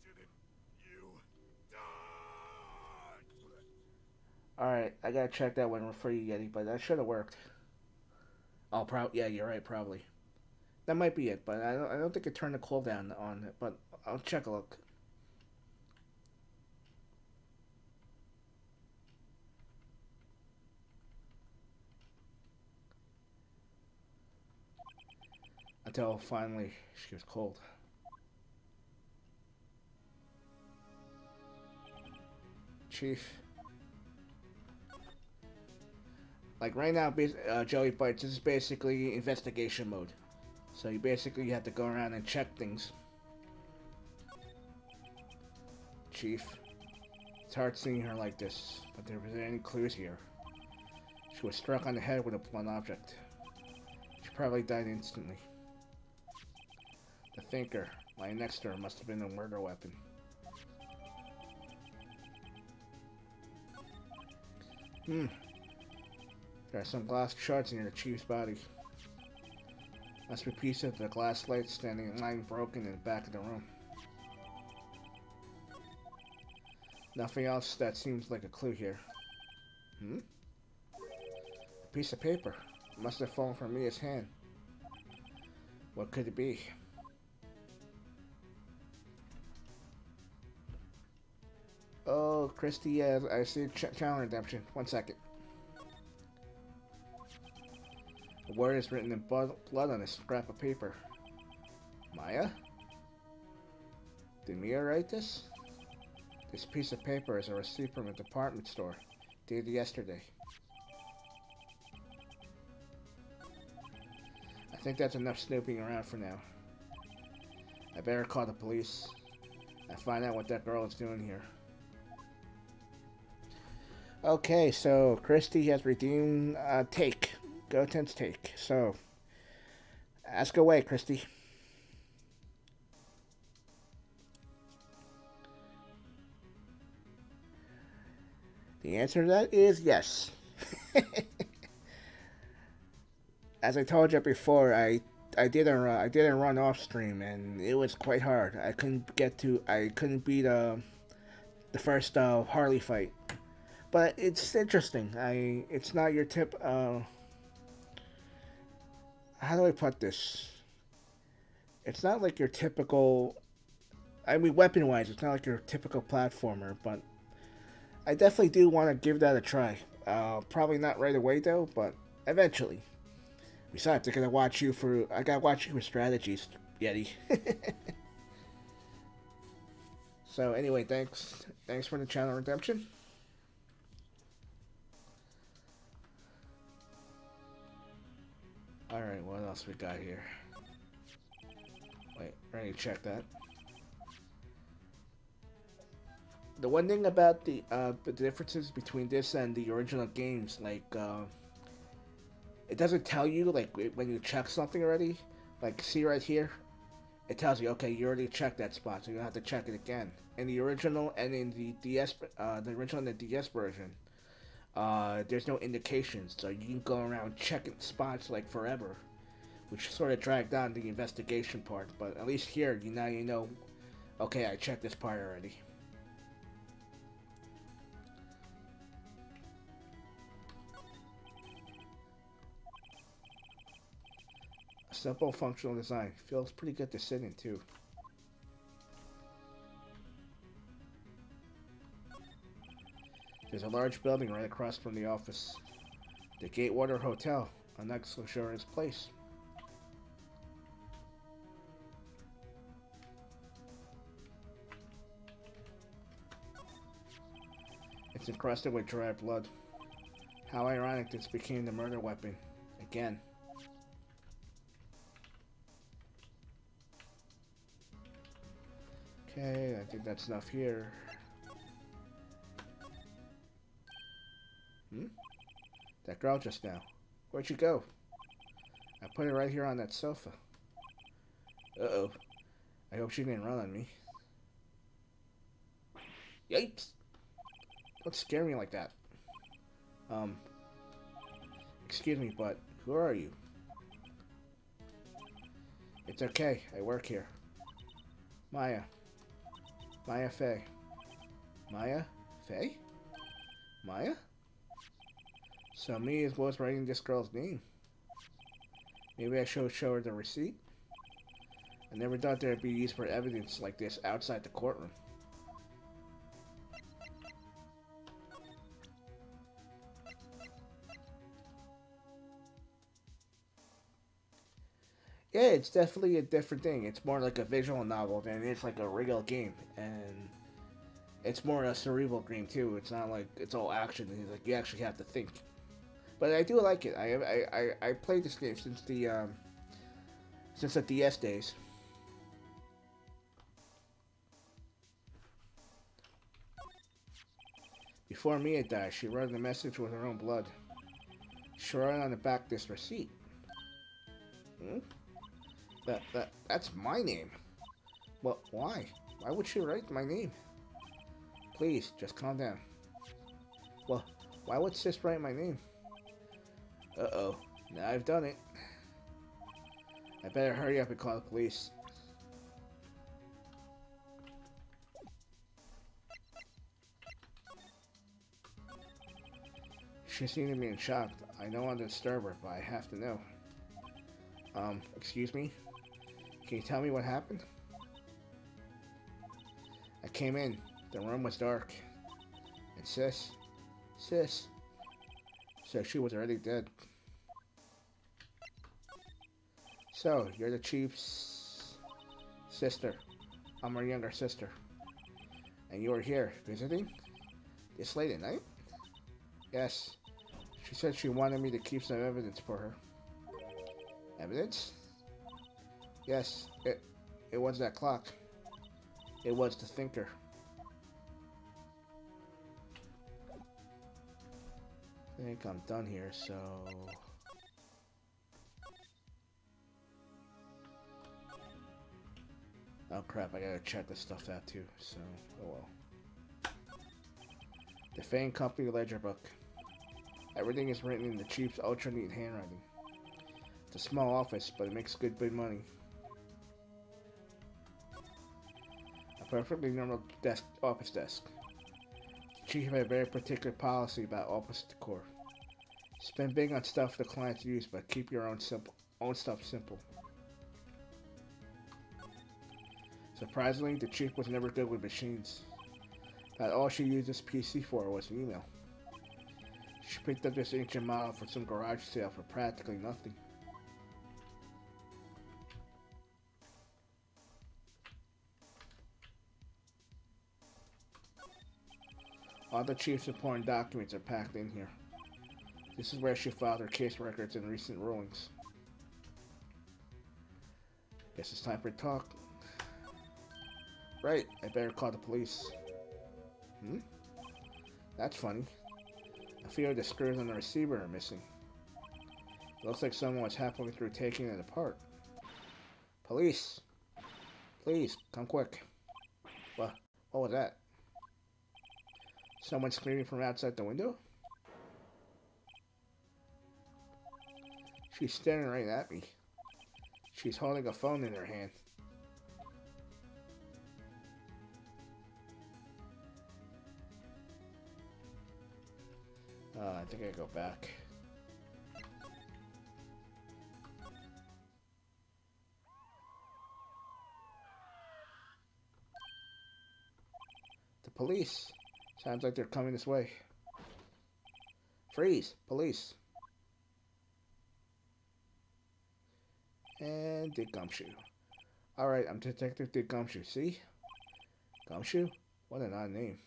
didn't you die? Alright, I gotta check that one for you, Yeti, but that should have worked. Oh, yeah, you're right, probably. That might be it, but I don't think it turned the cooldown on it, but I'll check a look. Until finally she was cold. Chief. Like right now, Joey Bites, this is basically investigation mode. So you basically have to go around and check things. Chief. It's hard seeing her like this, but there wasn't any clues here. She was struck on the head with a blunt object. She probably died instantly. The thinker. Lying next to her must have been a murder weapon. There are some glass shards near the chief's body. Must be pieces of the glass light standing in line broken in the back of the room. Nothing else that seems like a clue here. A piece of paper. It must have fallen from Mia's hand. What could it be? Oh, Christy, yeah, I see channel redemption. 1 second. The word is written in blood on a scrap of paper. Maya? Did Mia write this? This piece of paper is a receipt from a department store, dated yesterday. I think that's enough snooping around for now. I better call the police and find out what that girl is doing here. Okay, so Christy has redeemed take. Goten's take. So, ask away, Christy. The answer to that is yes. As I told you before, I didn't run off stream, and it was quite hard. I couldn't beat the first Harley fight. But it's interesting. It's not your tip. How do I put this? It's not like your typical. I mean, weapon-wise, it's not like your typical platformer. But I definitely do want to give that a try. Probably not right away though, but eventually. Besides, I gotta watch you for strategies, Yeti. So anyway, thanks for the channel redemption. Alright, what else we got here? Wait, I need to check that. The one thing about the differences between this and the original games, like, it doesn't tell you, like, when you check something already. Like, see right here? It tells you, okay, you already checked that spot, so you don't have to check it again. In the original and in the DS, the original and the DS version, there's no indications, so you can go around checking spots like forever, which sort of dragged on the investigation part. But at least here, you know, okay, I checked this part already. A simple functional design. Feels pretty good to sit in too. There's a large building right across from the office. The Gatewater Hotel, a nice luxurious place. It's encrusted with dry blood. How ironic this became the murder weapon. Again. Okay, I think that's enough here. That girl just now. Where'd you go? I put it right here on that sofa. Uh-oh. I hope she didn't run on me. Yikes! Don't scare me like that. Excuse me, but who are you? It's okay. I work here. Maya. Maya Fey. Maya? Fey? Maya? So me was writing this girl's name. Maybe I should show her the receipt. I never thought there'd be use for evidence like this outside the courtroom. Yeah, it's definitely a different thing. It's more like a visual novel than it is like a real game, and it's more a cerebral game too. It's not like it's all action. It's like you actually have to think. But I do like it. I played this game since the DS days. Before Mia died, she wrote the message with her own blood. She wrote on the back this receipt. That's my name. Well, why? Why would she write my name? Please, just calm down. Well, why would Sis write my name? Uh-oh. Now I've done it. I better hurry up and call the police. She seemed to be in shock. I don't want to disturb her, but I have to know. Excuse me? Can you tell me what happened? I came in. The room was dark. And Sis... So she was already dead. So, you're the chief's sister. I'm her younger sister. And you were here, visiting? This late at night? Yes. She said she wanted me to keep some evidence for her. Evidence? Yes, it was that clock. It was the thinker. I think I'm done here, so... Oh crap, I gotta check this stuff out too, so, oh well. The Fane Company Ledger Book. Everything is written in the chief's ultra-neat handwriting. It's a small office, but it makes good money. A perfectly normal office desk. The chief had a very particular policy about office decor. Spend big on stuff the clients use, but keep your own stuff simple. Surprisingly, the chief was never good with machines. But all she used this PC for was email. She picked up this ancient model from some garage sale for practically nothing. All the chief's important documents are packed in here. This is where she filed her case records and recent rulings. Guess it's time for a talk. Right, I better call the police. That's funny. I feel the screws on the receiver are missing. It looks like someone was halfway through taking it apart. Police! Please, come quick. What was that? Someone screaming from outside the window? She's staring right at me. She's holding a phone in her hand. I think I go back. The police. Sounds like they're coming this way. Freeze! Police! And Dick Gumshoe. Alright, I'm Detective Dick Gumshoe, see? Gumshoe? What an odd name.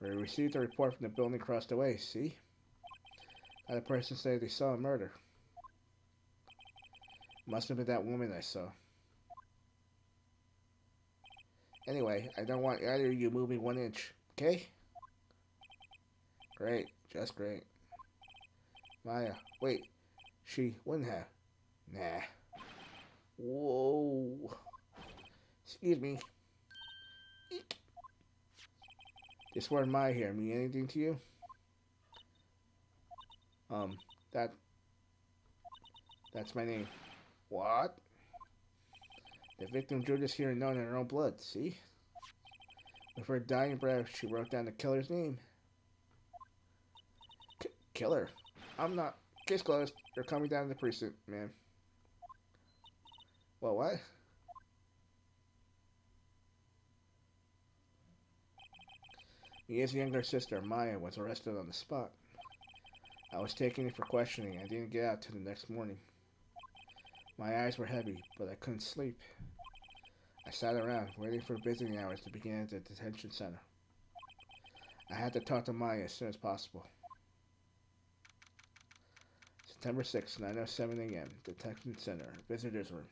We received a report from the building across the way, see? Had a person say they saw a murder. Must have been that woman I saw. Anyway, I don't want either of you moving 1 inch, okay? Great, just great. Maya, wait, she wouldn't have. Nah. Whoa. Excuse me. Eek. This word Maya here mean anything to you? That's my name. What? The victim drew this here known in her own blood, see? With her dying breath, she wrote down the killer's name. Killer? I'm not. Case closed. You're coming down to the precinct, ma'am. Well, what? Mia's younger sister, Maya, was arrested on the spot. I was taken in for questioning. I didn't get out till the next morning. My eyes were heavy, but I couldn't sleep. I sat around, waiting for visiting hours to begin at the detention center. I had to talk to Maya as soon as possible. September 6, 9:07 a.m., detention center, visitor's room.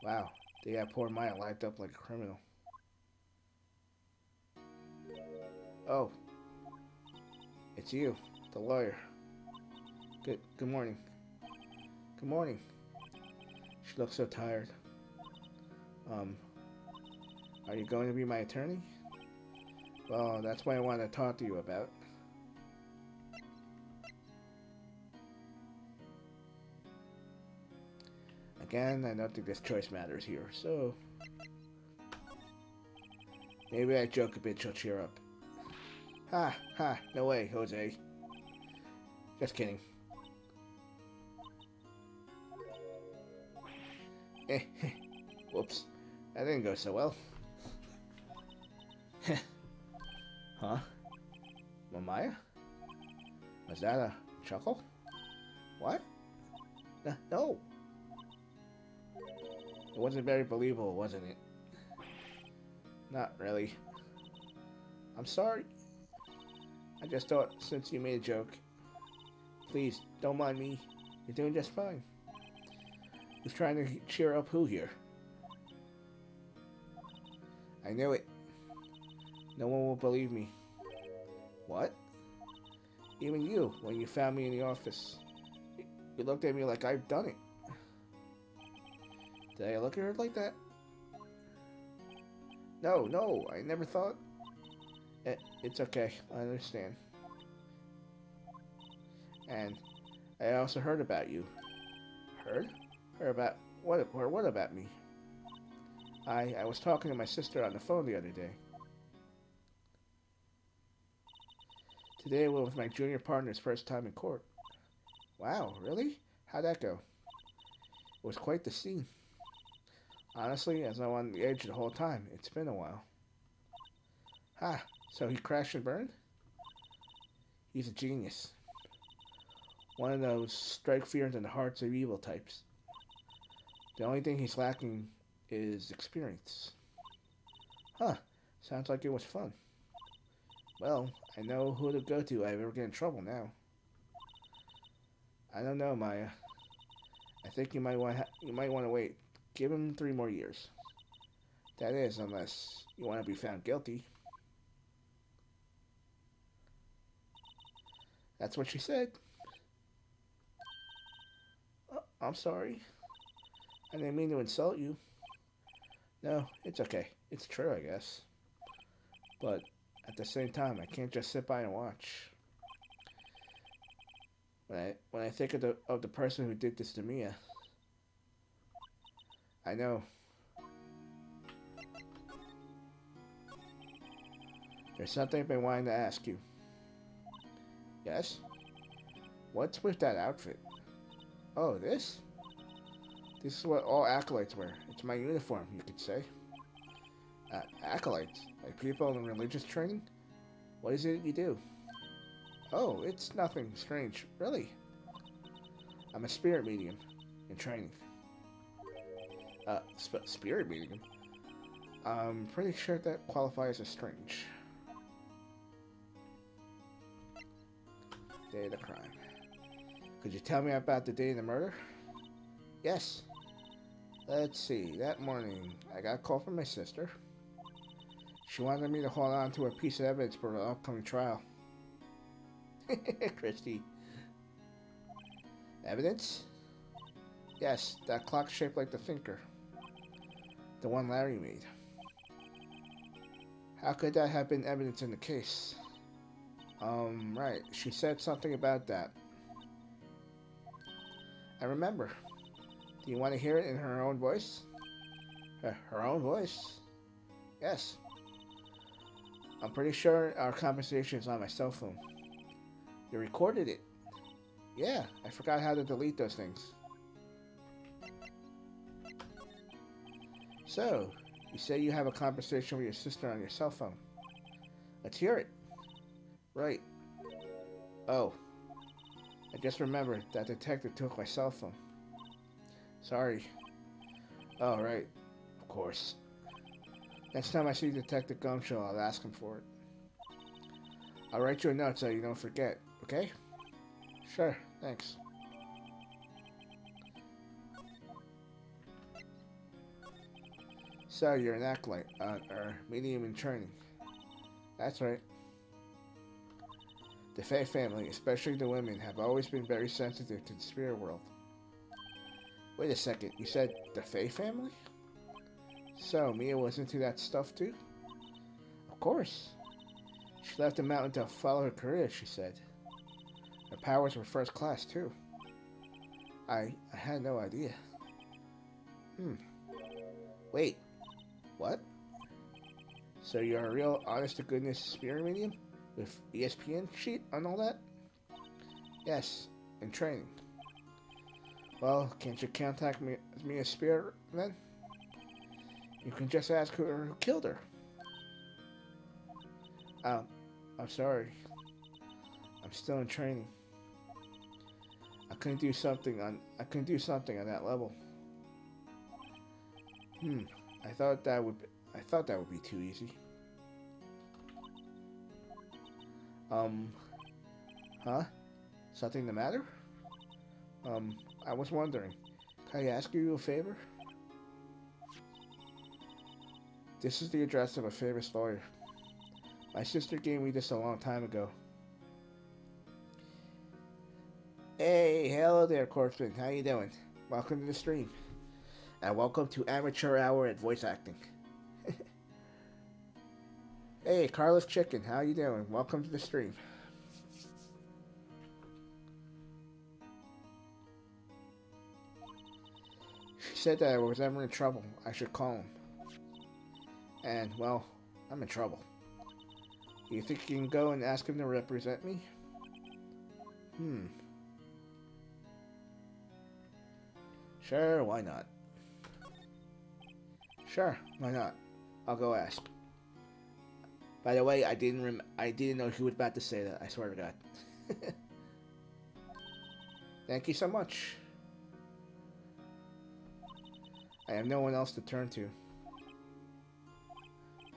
Wow, they had poor Maya locked up like a criminal. Oh, it's you, the lawyer. Good morning. Good morning. She looked so tired. Um, are you going to be my attorney? Well, that's what I wanted to talk to you about. Again, I don't think this choice matters here, so... maybe I joke a bit, she'll cheer up. Ha, ha, no way, Jose. Just kidding. Whoops, that didn't go so well. Huh? Mamaya? Was that a chuckle? What? No! It wasn't very believable, wasn't it? Not really. I'm sorry. I just thought since you made a joke. Please, don't mind me. You're doing just fine. Who's trying to cheer up who here? I knew it. No one will believe me. What? Even you, when you found me in the office. You looked at me like I've done it. Did I look at her like that? No, I never thought. It's okay, I understand. And I also heard about you. Heard? Heard about what? Or what about me? I was talking to my sister on the phone the other day. Today was my junior partner's first time in court. Wow, really? How'd that go? It was quite the scene. Honestly, as I'm on the edge the whole time, it's been a while. Ha, so he crashed and burned? He's a genius. One of those strike fear in the hearts of evil types. The only thing he's lacking is experience. Huh, sounds like it was fun. Well, I know who to go to if I ever get in trouble now. I don't know, Maya. I think you might want to wait. Give him 3 more years. That is, unless you want to be found guilty. That's what she said. Oh, I'm sorry. I didn't mean to insult you. No, it's okay. It's true, I guess. But at the same time, I can't just sit by and watch. When I think of the person who did this to Mia, I know. There's something I've been wanting to ask you. Yes? What's with that outfit? Oh, this? This is what all acolytes wear. It's my uniform, you could say. Acolytes? Like people in religious training? What is it you do? Oh, it's nothing strange. Really? I'm a spirit medium in training. Spirit medium? I'm pretty sure that qualifies as strange. Day of the crime. Could you tell me about the day of the murder? Yes. Let's see. That morning, I got a call from my sister. She wanted me to hold on to a piece of evidence for the upcoming trial. Christy. Evidence? Yes, that clock shaped like the thinker. The one Larry made. How could that have been evidence in the case? Right. She said something about that. I remember. Do you want to hear it in her own voice? Her own voice? Yes. I'm pretty sure our conversation is on my cell phone. You recorded it? Yeah, I forgot how to delete those things. So, you say you have a conversation with your sister on your cell phone. Let's hear it. Right. Oh. I just remembered that detective took my cell phone. Sorry. Oh, right. Of course. Next time I see Detective Gumshoe, I'll ask him for it. I'll write you a note so you don't forget, okay? Sure, thanks. So, you're an acolyte, or medium in training. That's right. The Fae family, especially the women, have always been very sensitive to the spirit world. Wait a second, you said the Fae family? So, Mia was into that stuff too? Of course. She left the mountain to follow her career, she said. Her powers were first class too. I had no idea. Wait, what? So you're a real honest-to-goodness spirit medium? With ESPN sheet and all that? Yes, in training. Well, can't you contact me as spirit then? You can just ask who killed her. I'm sorry. I'm still in training. I couldn't do something on that level. I thought that would be too easy. Huh? Something the matter? I was wondering, can I ask you a favor? This is the address of a famous lawyer. My sister gave me this a long time ago. Hey, hello there, Corpsman. How you doing? Welcome to the stream. And welcome to Amateur Hour at Voice Acting. Hey, Carlos Chicken. How you doing? Welcome to the stream. She said that I was ever in trouble. I should call him. And, well, I'm in trouble. You think you can go and ask him to represent me? Sure, why not? Sure, why not? I'll go ask. By the way, I didn't know he was about to say that. I swear to God. Thank you so much. I have no one else to turn to.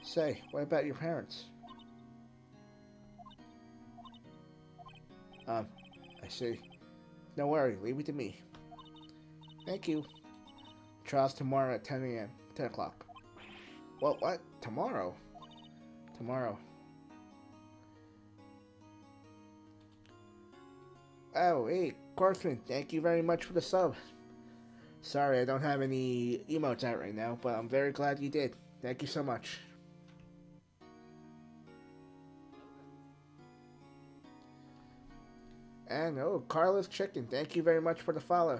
Say, what about your parents? I see. Don't worry, leave it to me. Thank you. Trial's tomorrow at 10 a.m. 10 o'clock. What? Tomorrow? Tomorrow. Oh, hey, Corpsman, thank you very much for the sub. Sorry, I don't have any emotes out right now, but I'm very glad you did. Thank you so much. And Carlos Chicken, thank you very much for the follow.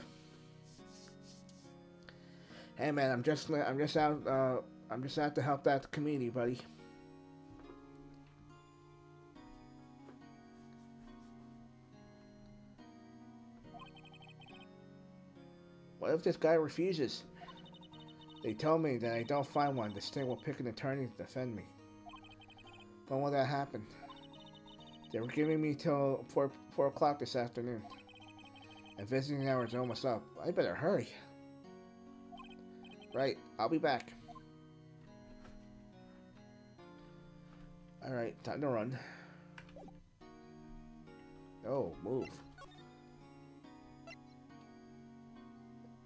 Hey man, I'm just out to help out the community, buddy. What if this guy refuses? They told me that I don't find one, the state will pick an attorney to defend me. When will that happen? They were giving me till 4 o'clock this afternoon. And visiting hours are almost up. I better hurry. Right, I'll be back. Alright, time to run. Oh, move.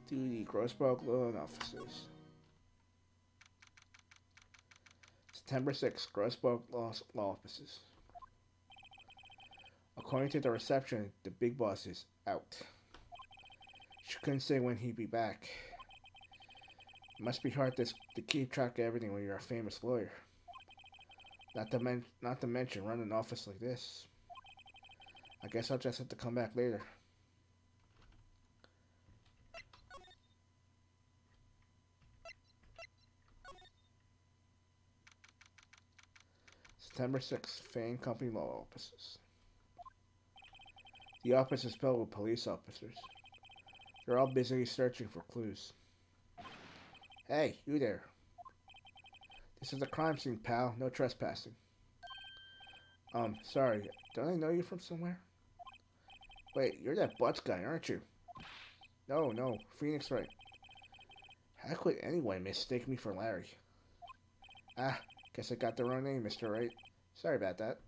To the Grossbrook Loan offices. September 6th, Grossbrook Law offices. According to the reception, the big boss is out. She couldn't say when he'd be back. It must be hard to keep track of everything when you're a famous lawyer. Not to mention run an office like this. I guess I'll just have to come back later. September 6th, Fane Company Law Offices. The office is filled with police officers. They're all busy searching for clues. Hey, you there. This is a crime scene, pal. No trespassing. Sorry. Don't I know you from somewhere? Wait, you're that Butts guy, aren't you? No. Phoenix Wright. How could anyone mistake me for Larry? Ah, guess I got the wrong name, Mr. Wright. Sorry about that.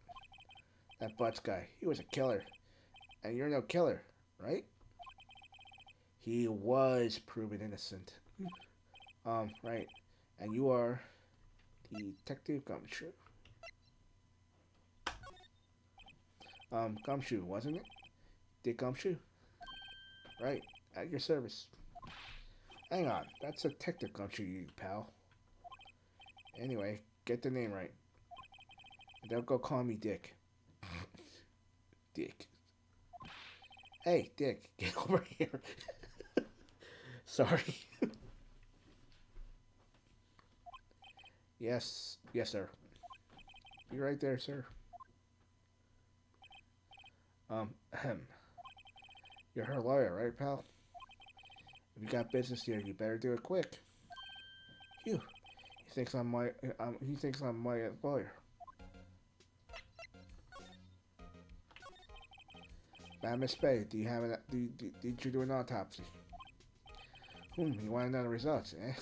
That Butts guy, he was a killer. And you're no killer, right? He was proven innocent. Right. And you are Detective Gumshoe. Gumshoe, wasn't it? Dick Gumshoe? Right. At your service. Hang on. That's Detective Gumshoe, you pal. Anyway, get the name right. Don't go call me Dick. Dick. Hey, Dick, get over here. Sorry. Yes, sir. Be right there, sir. Ahem. You're her lawyer, right, pal? If you got business here, you better do it quick. Phew. He thinks I'm my lawyer. Miss Spade, do you have did you do an autopsy? You want to know the results, eh?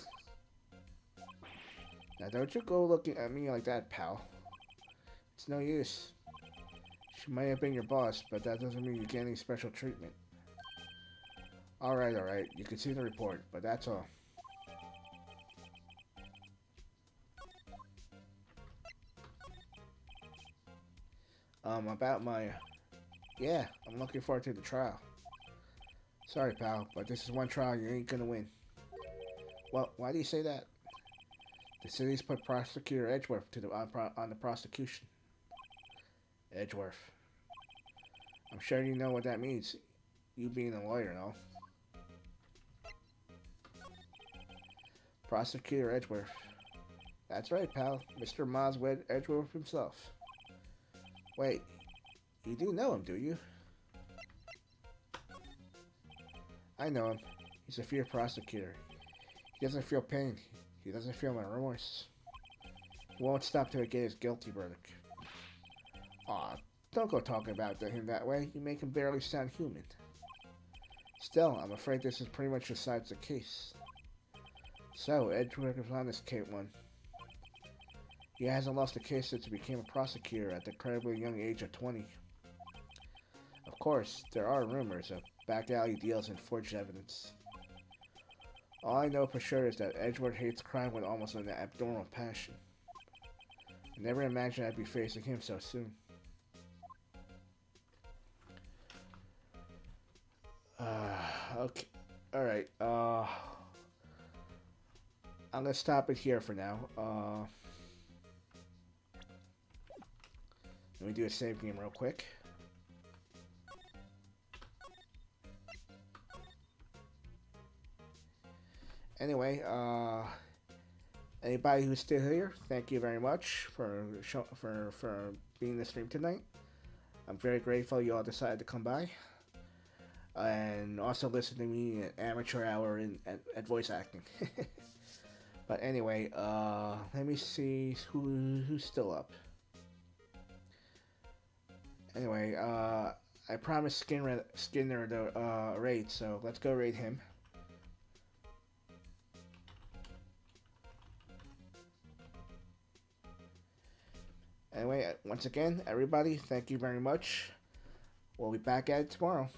Now don't you go looking at me like that, pal. It's no use. She might have been your boss, but that doesn't mean you get any special treatment. Alright. You can see the report, but that's all. About my... Yeah, I'm looking forward to the trial. Sorry, pal, but this is one trial you ain't gonna win. Well, why do you say that? The city's put Prosecutor Edgeworth on the prosecution. Edgeworth. I'm sure you know what that means, you being a lawyer and all. Prosecutor Edgeworth. That's right, pal. Mr. Miles Edgeworth himself. Wait, you do know him, do you? I know him. He's a feared prosecutor. He doesn't feel pain. He doesn't feel my remorse. He won't stop till he gets his guilty verdict. Aw, don't go talking about him that way. You make him barely sound human. Still, I'm afraid this is pretty much besides the case. So, Edgeworth is on this one. He hasn't lost a case since he became a prosecutor at the incredibly young age of 20. Of course, there are rumors of back alley deals and forged evidence. All I know for sure is that Edgeworth hates crime with almost an abnormal passion. I never imagined I'd be facing him so soon. Okay. Alright, I'm gonna stop it here for now. Let me do a save game real quick. Anyway, anybody who's still here, thank you very much for being in the stream tonight. I'm very grateful you all decided to come by. And also listen to me at amateur hour at voice acting. But anyway, let me see who's still up. Anyway, I promised Skinner to raid, so let's go raid him. Anyway, once again, everybody, thank you very much. We'll be back at it tomorrow.